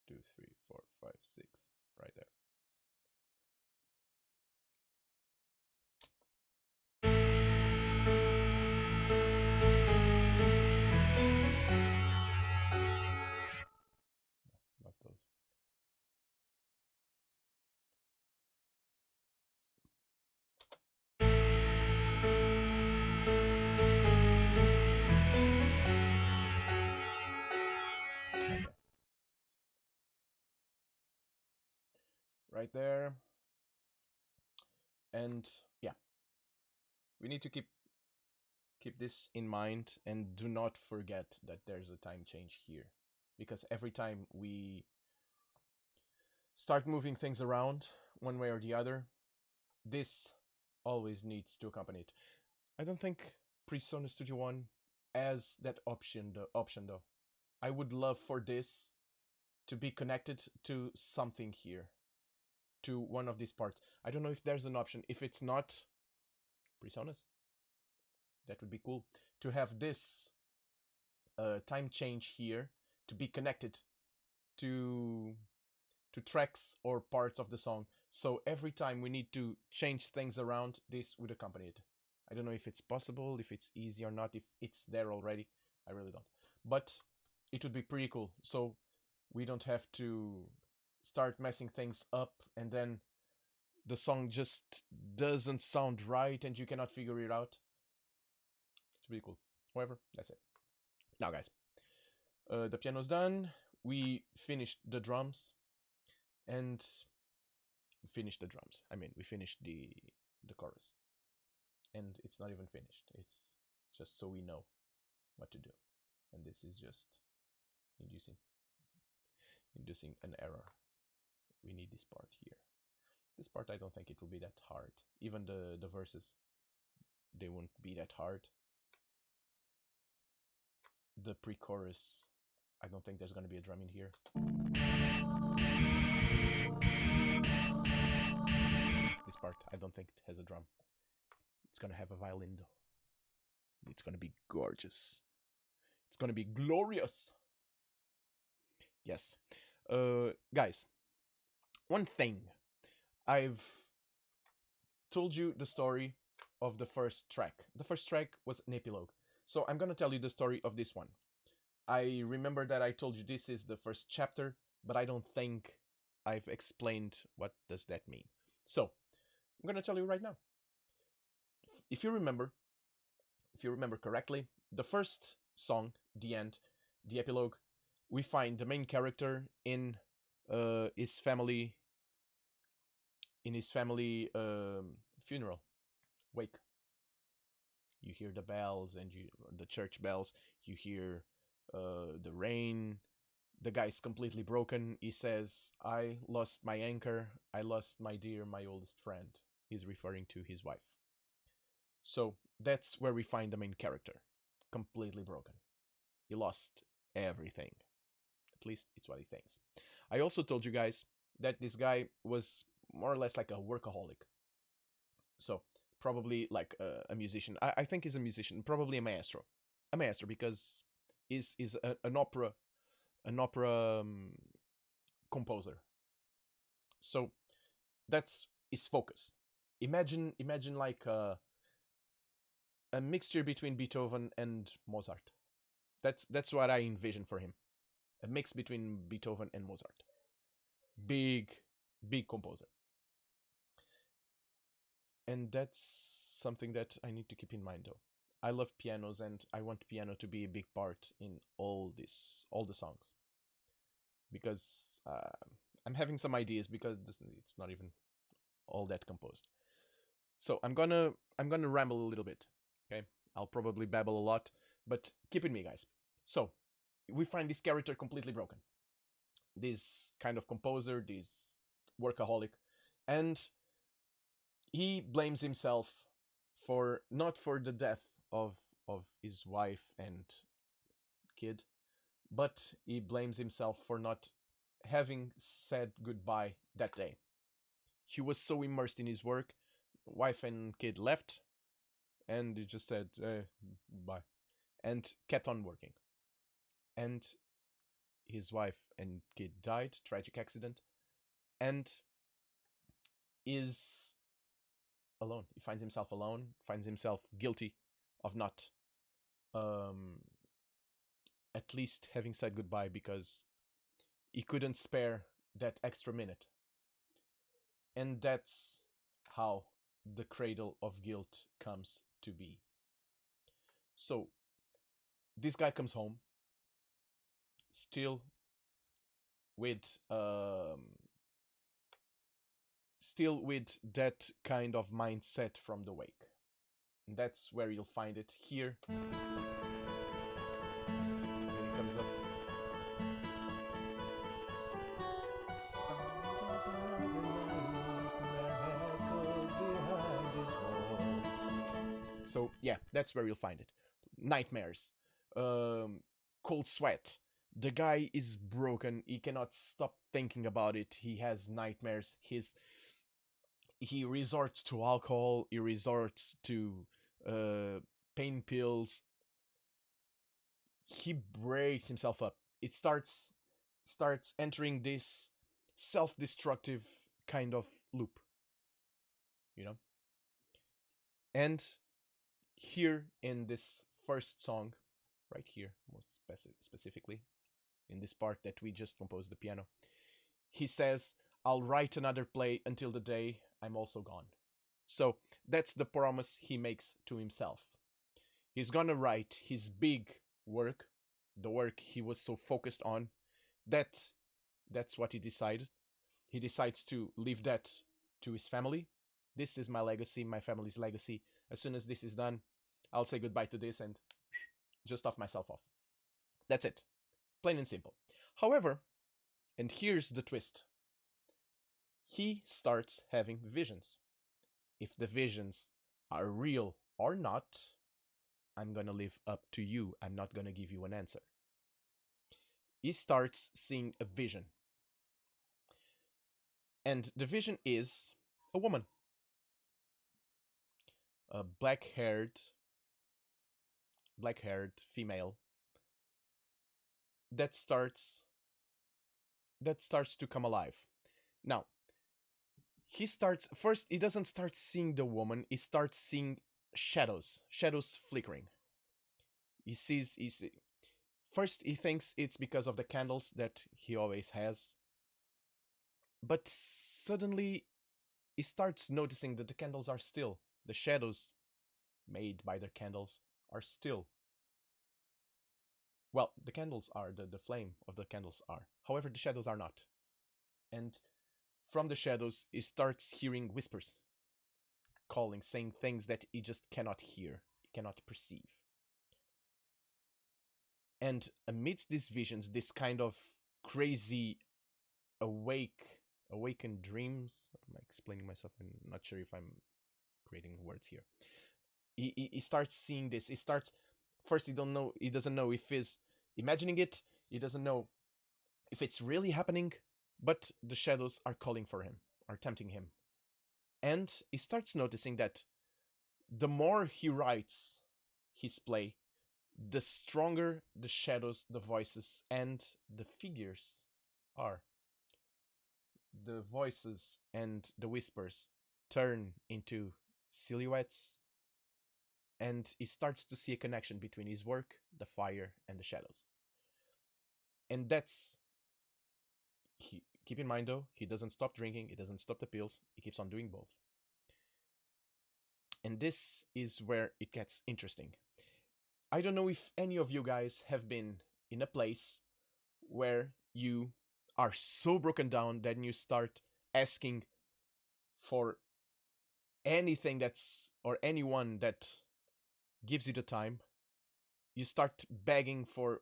Speaker 1: 2, 3, 4, 5, 6. Right there. No, not those. Right there. And yeah, we need to keep this in mind, and do not forget that there's a time change here, because every time we start moving things around one way or the other, this always needs to accompany it. I don't think PreSonus Studio One has that option though. I would love for this to be connected to something here, to one of these parts. I don't know if there's an option. If it's not PreSonus, that would be cool to have this time change here to be connected to tracks or parts of the song. So every time we need to change things around, this would accompany it. I don't know if it's possible, if it's easy or not, if it's there already. I really don't. But it would be pretty cool. So we don't have to start messing things up and then the song just doesn't sound right and you cannot figure it out. It's pretty cool. However, that's it. Now, guys, the piano's done. We finished the drums. And finished the drums. I mean, we finished the chorus. And it's not even finished. It's just so we know what to do. And this is just inducing an error. We need this part here. This part, I don't think it will be that hard. Even the verses, they won't be that hard. The pre-chorus, I don't think there's gonna be a drum in here. This part, I don't think it has a drum. It's gonna have a violin though. It's gonna be gorgeous. It's gonna be glorious. Yes. Guys, one thing. I've told you the story of the first track. The first track was an epilogue. So I'm gonna tell you the story of this one. I remember that I told you this is the first chapter, but I don't think I've explained what does that mean. So I'm gonna tell you right now. If you remember, if you remember correctly, the first song, the end, the epilogue, we find the main character in his family funeral wake. You hear the bells and the church bells. You hear the rain. The guy's completely broken. He says, "I lost my anchor. I lost my oldest friend." He's referring to his wife. So that's where we find the main character, completely broken. He lost everything. At least it's what he thinks. I also told you guys that this guy was more or less like a workaholic. So probably like a musician. I think he's a musician, probably a maestro. A maestro because is an opera composer. So that's his focus. Imagine like a mixture between Beethoven and Mozart. That's what I envision for him. A mix between Beethoven and Mozart. Big, big composer. And that's something that I need to keep in mind though. I love pianos and I want piano to be a big part in all the songs. Because I'm having some ideas because it's not even all that composed. So I'm gonna ramble a little bit. Okay, I'll probably babble a lot, but keep with me, guys. So we find this character completely broken. This kind of composer, this workaholic, and he blames himself for not for the death of his wife and kid, but he blames himself for not having said goodbye that day. He was so immersed in his work, wife and kid left, and he just said bye, and kept on working. And his wife and kid died, tragic accident, and is alone. He finds himself alone, finds himself guilty of not at least having said goodbye because he couldn't spare that extra minute. And that's how the cradle of guilt comes to be. So this guy comes home still with that kind of mindset from the wake. And that's where you'll find it here. When it comes up. So yeah, that's where you'll find it. Nightmares, cold sweat. The guy is broken. He cannot stop thinking about it. He has nightmares. He resorts to alcohol. He resorts to pain pills. He breaks himself up. It starts entering this self-destructive kind of loop, you know. And here in this first song, right here, most specifically, in this part that we just composed the piano, he says, "I'll write another play until the day I'm also gone." So that's the promise he makes to himself. He's gonna write his big work, the work he was so focused on. That's what he decided. He decides to leave that to his family. This is my legacy, my family's legacy. As soon as this is done, I'll say goodbye to this and just off myself off. That's it. Plain and simple. However, and here's the twist, he starts having visions. If the visions are real or not, I'm gonna leave up to you. I'm not gonna give you an answer. He starts seeing a vision. And the vision is a woman. A black-haired female that starts to come alive. Now, he doesn't start seeing the woman, he starts seeing shadows flickering. He sees, first he thinks it's because of the candles that he always has, but suddenly he starts noticing that the candles are still. The shadows made by the candles are still. Well, the candles are, the flame of the candles are. However, the shadows are not. And from the shadows, he starts hearing whispers, calling, saying things that he just cannot hear, he cannot perceive. And amidst these visions, this kind of crazy awakened dreams. I'm explaining myself. I'm not sure if I'm creating words here. He starts seeing this. He starts first. He don't know. He doesn't know if he's imagining it. He doesn't know if it's really happening. But the shadows are calling for him, are tempting him, and he starts noticing that the more he writes his play, the stronger the shadows, the voices, and the figures are. The voices and the whispers turn into silhouettes, and he starts to see a connection between his work, the fire, and the shadows. And that's he. Keep in mind though, he doesn't stop drinking, he doesn't stop the pills, he keeps on doing both. And this is where it gets interesting. I don't know if any of you guys have been in a place where you are so broken down that you start asking for anything that's, or anyone that gives you the time. You start begging for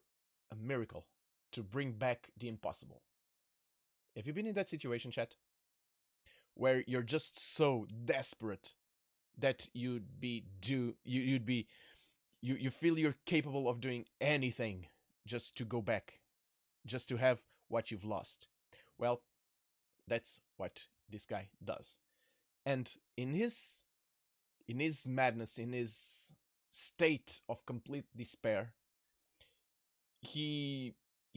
Speaker 1: a miracle to bring back the impossible. Have you been in that situation, chat? Where you're just so desperate that you feel you're capable of doing anything just to go back, just to have what you've lost. Well, that's what this guy does. And in his madness, in his state of complete despair, he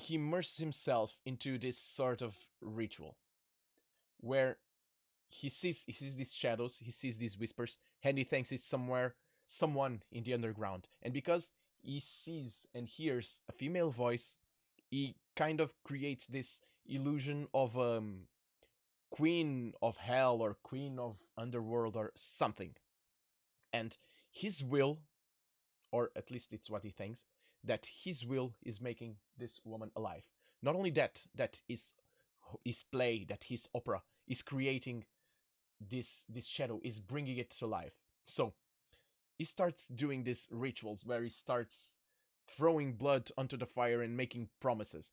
Speaker 1: immerses himself into this sort of ritual where he sees these shadows, he sees these whispers, and he thinks it's someone in the underground. And because he sees and hears a female voice, he kind of creates this illusion of queen of hell or queen of underworld or something. And his will, or at least it's what he thinks, that his will is making this woman alive. Not only that is his play, that his opera is creating this shadow, is bringing it to life. So he starts doing these rituals where he starts throwing blood onto the fire and making promises.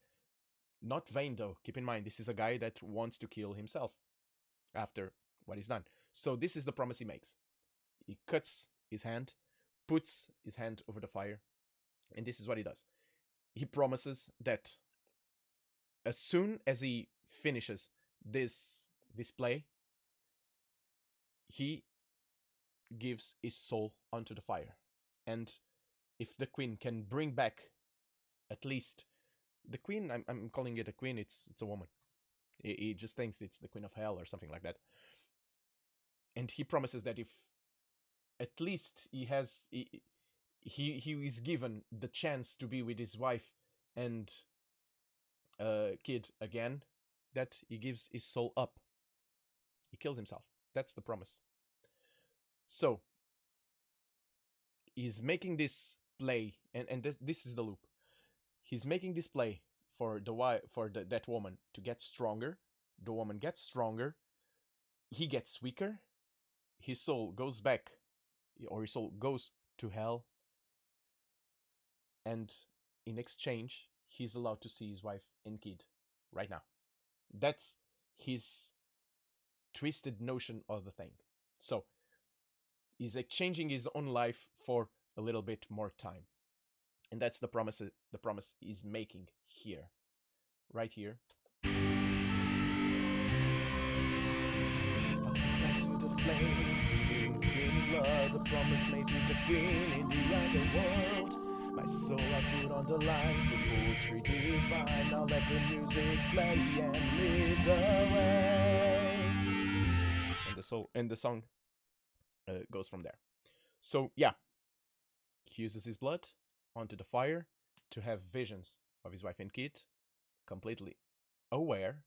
Speaker 1: Not vain though. Keep in mind, this is a guy that wants to kill himself after what he's done. So this is the promise he makes. He cuts his hand, puts his hand over the fire, and this is what he does. He promises that as soon as he finishes this play, he gives his soul onto the fire. And if the queen can bring back, at least the queen, I'm calling it a queen, it's a woman. He just thinks it's the queen of hell or something like that. And he promises that if at least he is given the chance to be with his wife and kid again, that he gives his soul up. He kills himself. That's the promise. So he's making this play, and this is the loop. He's making this play for that woman to get stronger. The woman gets stronger. He gets weaker. His soul goes back, or his soul goes to hell. And in exchange, he's allowed to see his wife and kid right now. That's his twisted notion of the thing. So he's exchanging his own life for a little bit more time. And that's the promise he's making here. Right here. Back to the flames, to in blood, the promise made to the queen in the underworld. My soul I put on the line for poetry divine. Now let the music play and lead the way. And the song goes from there. So yeah, he uses his blood onto the fire to have visions of his wife and kid, completely aware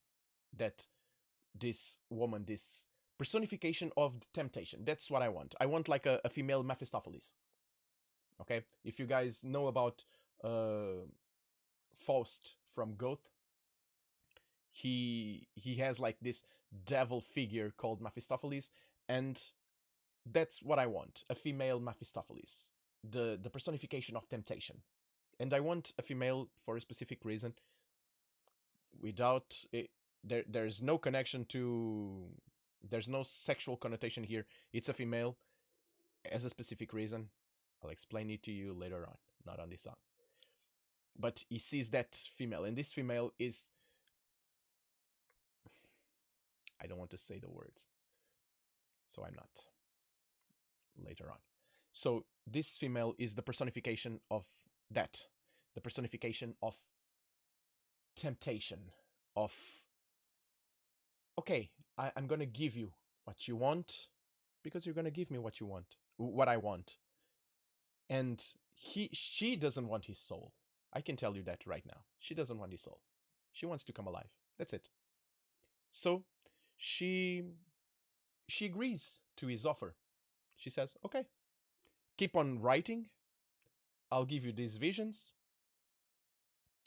Speaker 1: that this woman, this personification of temptation, that's what I want. I want like a female Mephistopheles. Okay, if you guys know about Faust from Goethe, he has like this devil figure called Mephistopheles, and that's what I want, a female Mephistopheles, the personification of temptation. And I want a female for a specific reason. Without it, there's no connection to, there's no sexual connotation here. It's a female as a specific reason. I'll explain it to you later on, not on this song. But he sees that female, and this female is, I don't want to say the words, so I'm not later on. So this female is the personification of that, the personification of temptation, of, okay, I'm gonna give you what you want because you're gonna give me what you want, what I want. And she doesn't want his soul. I can tell you that right now. She doesn't want his soul. She wants to come alive. That's it. So she agrees to his offer. She says, okay, keep on writing. I'll give you these visions.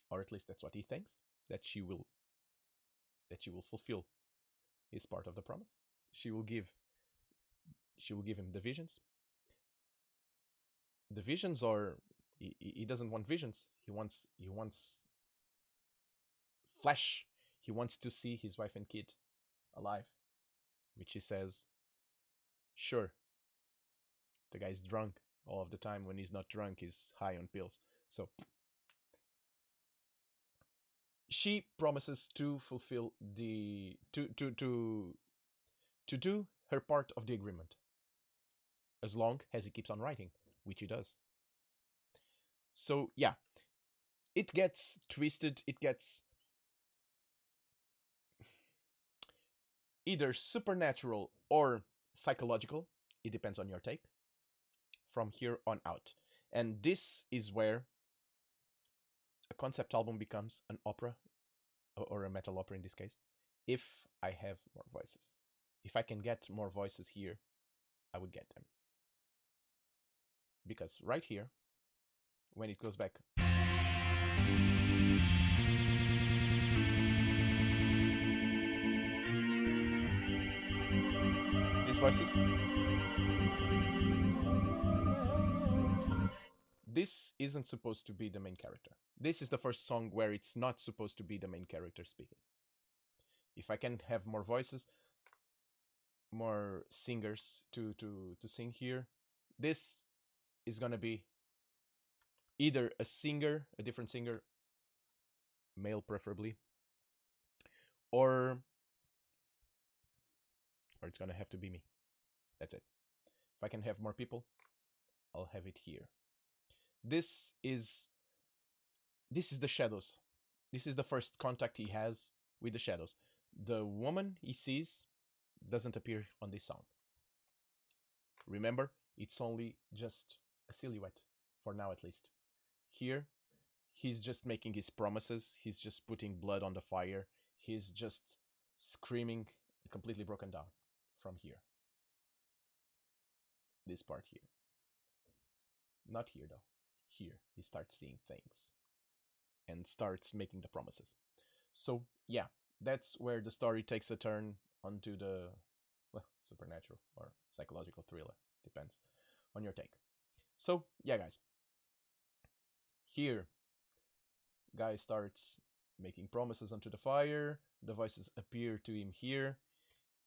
Speaker 1: Or at least that's what he thinks, that she will fulfill his part of the promise. She will give him the visions. The visions are, he doesn't want visions. He wants flesh. He wants to see his wife and kid alive, which he says, sure. The guy's drunk all of the time. When he's not drunk, he's high on pills. So she promises to fulfill the to do her part of the agreement, as long as he keeps on writing, which he does. So yeah, it gets twisted. It gets either supernatural or psychological. It depends on your take. From here on out, and this is where a concept album becomes an opera, or a metal opera in this case, if I have more voices. If I can get more voices here, I would get them. Because right here, when it goes back, these voices, this isn't supposed to be the main character. This is the first song where it's not supposed to be the main character speaking. If I can have more voices, more singers to sing here, this is gonna be either a singer, a different singer, male preferably, or it's gonna have to be me. That's it. If I can have more people, I'll have it here. This is the shadows. This is the first contact he has with the shadows. The woman he sees doesn't appear on this song. Remember, it's only just a silhouette, for now at least. Here, he's just making his promises. He's just putting blood on the fire. He's just screaming, completely broken down from here. This part here. Not here though. Here, he starts seeing things and starts making the promises. So yeah, that's where the story takes a turn onto the, well, supernatural or psychological thriller. Depends on your take. So yeah, guys. Here, guy starts making promises onto the fire. The voices appear to him here.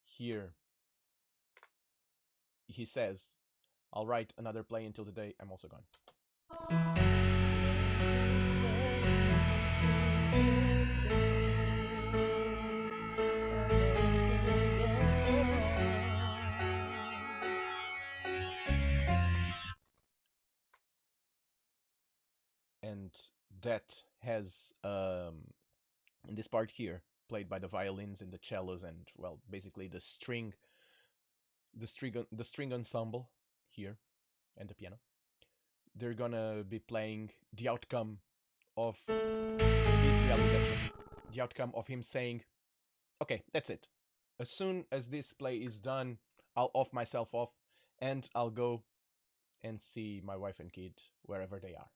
Speaker 1: Here, he says, I'll write another play until the day I'm also gone. And that has, in this part here, played by the violins and the cellos and, well, basically the string ensemble here. and the piano. They're gonna be playing the outcome of his realization, the outcome of him saying, okay, that's it. As soon as this play is done, I'll off myself off and I'll go and see my wife and kid wherever they are.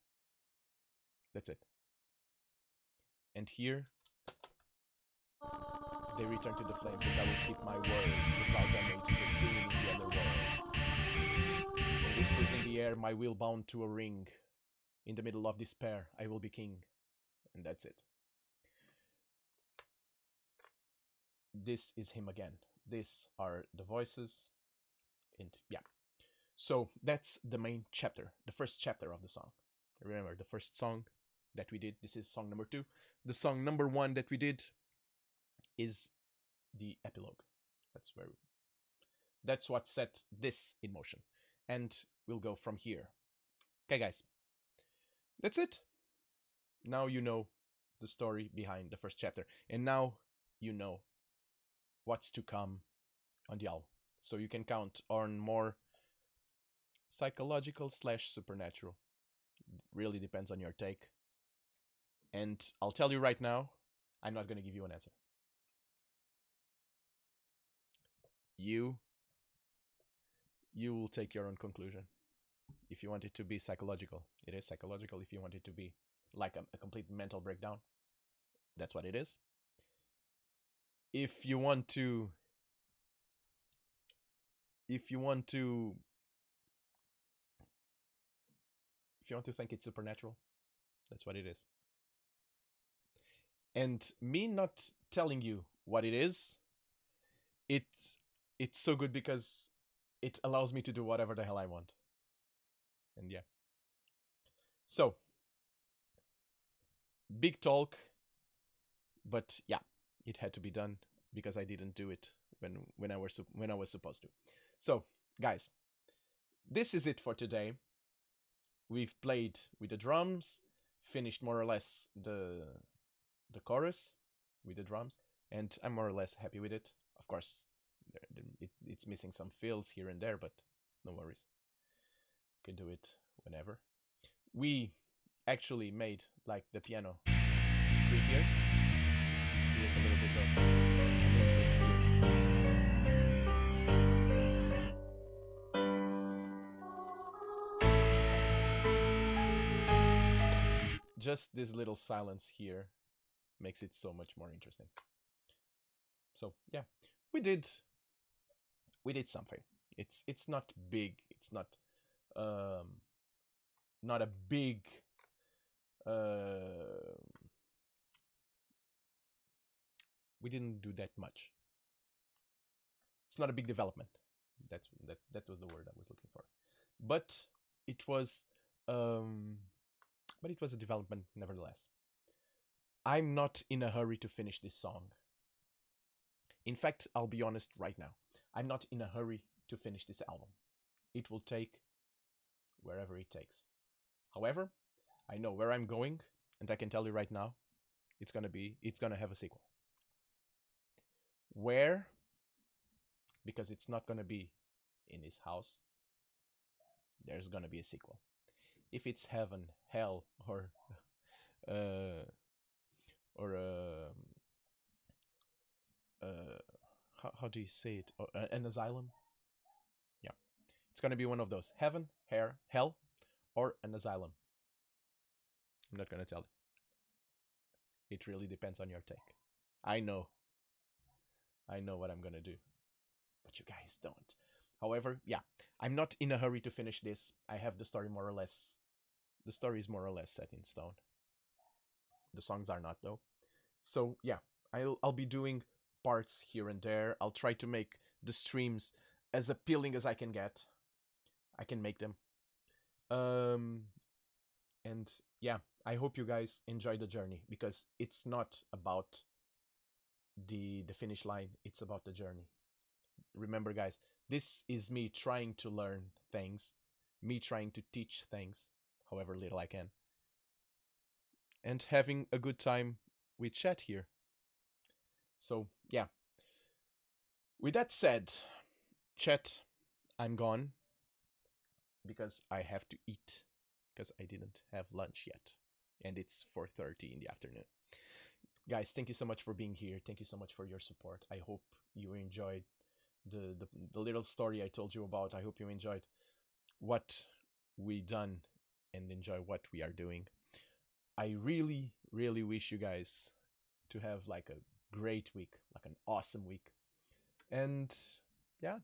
Speaker 1: That's it. And here they return to the flames, and I will keep my word, the vows I made to the queen in the other world. And whispers in the air, my will bound to a ring. In the middle of despair, I will be king. And that's it. This is him again. These are the voices. And yeah. So that's the main chapter, the first chapter of the song. Remember, the first song that we did, this is song number 2. The song number 1 that we did is the epilogue. That's what set this in motion. And we'll go from here. Okay, guys. That's it. Now you know the story behind the first chapter. And now you know what's to come on the album. So you can count on more psychological / supernatural. It really depends on your take. And I'll tell you right now, I'm not going to give you an answer. You will take your own conclusion. If you want it to be psychological, it is psychological. If you want it to be like a complete mental breakdown, that's what it is. If you want to think it's supernatural, that's what it is. And me not telling you what it is, it's so good because it allows me to do whatever the hell I want. And yeah. So, big talk, but yeah, it had to be done because I didn't do it when I was supposed to. So, guys, this is it for today. We've played with the drums, finished more or less the chorus with the drums, and I'm more or less happy with it. Of course, it's missing some fills here and there, but no worries. Can do it whenever. We actually made like the piano prettier. Create a little bit of an interest here. Just this little silence here makes it so much more interesting. So yeah, we did something. It's not big. It's not a big we didn't do that much. It's not a big development. That was the word I was looking for. But it was a development nevertheless. I'm not in a hurry to finish this song. In fact, I'll be honest right now. I'm not in a hurry to finish this album. It will take wherever it takes. However, I know where I'm going, and I can tell you right now, it's gonna have a sequel. Where? Because it's not gonna be in his house. There's gonna be a sequel. If it's heaven, hell, or how do you say it? An asylum? Yeah, it's gonna be one of those: heaven, hell, or an asylum. I'm not gonna tell you. It really depends on your take. I know what I'm gonna do, but you guys don't. However, yeah, I'm not in a hurry to finish this. I have the story more or less. The story is more or less set in stone. The songs are not, though. So yeah, I'll be doing parts here and there. I'll try to make the streams as appealing as I can get. I can make them. And yeah, I hope you guys enjoy the journey, because it's not about the finish line. It's about the journey. Remember, guys, this is me trying to learn things, me trying to teach things, however little I can, and having a good time with chat here. So yeah, with that said, chat, I'm gone. because I have to eat because I didn't have lunch yet, and it's 4:30 in the afternoon. Guys, thank you so much for being here. Thank you so much for your support. I hope you enjoyed the little story I told you about. I hope you enjoyed what we done and enjoy what we are doing. I really, really wish you guys to have like a great week, like an awesome week. And yeah,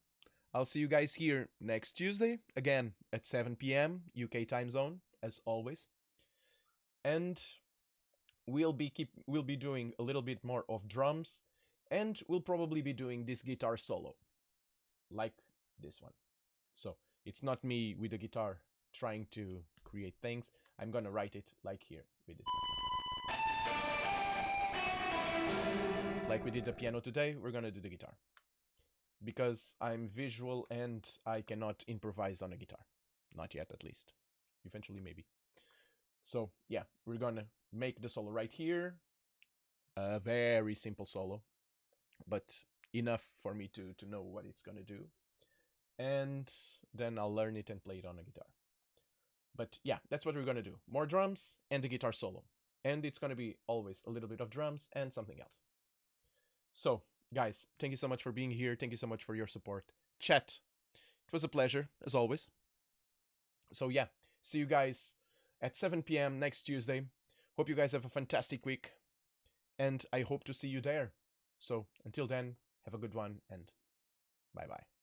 Speaker 1: I'll see you guys here next Tuesday, again at 7 p.m. UK time zone, as always. And we'll be doing a little bit more of drums, and we'll probably be doing this guitar solo, like this one. So it's not me with the guitar trying to create things. I'm gonna write it like here with this. Like we did the piano today, we're gonna do the guitar. Because I'm visual and I cannot improvise on a guitar. Not yet, at least. Eventually, maybe. So, yeah, we're gonna make the solo right here. A very simple solo, but enough for me to know what it's gonna do. And then I'll learn it and play it on a guitar. But yeah, that's what we're gonna do. More drums and the guitar solo. And it's gonna be always a little bit of drums and something else. So, guys, thank you so much for being here. Thank you so much for your support. Chat, it was a pleasure, as always. So, yeah, see you guys at 7 p.m. next Tuesday. Hope you guys have a fantastic week. And I hope to see you there. So, until then, have a good one and bye bye.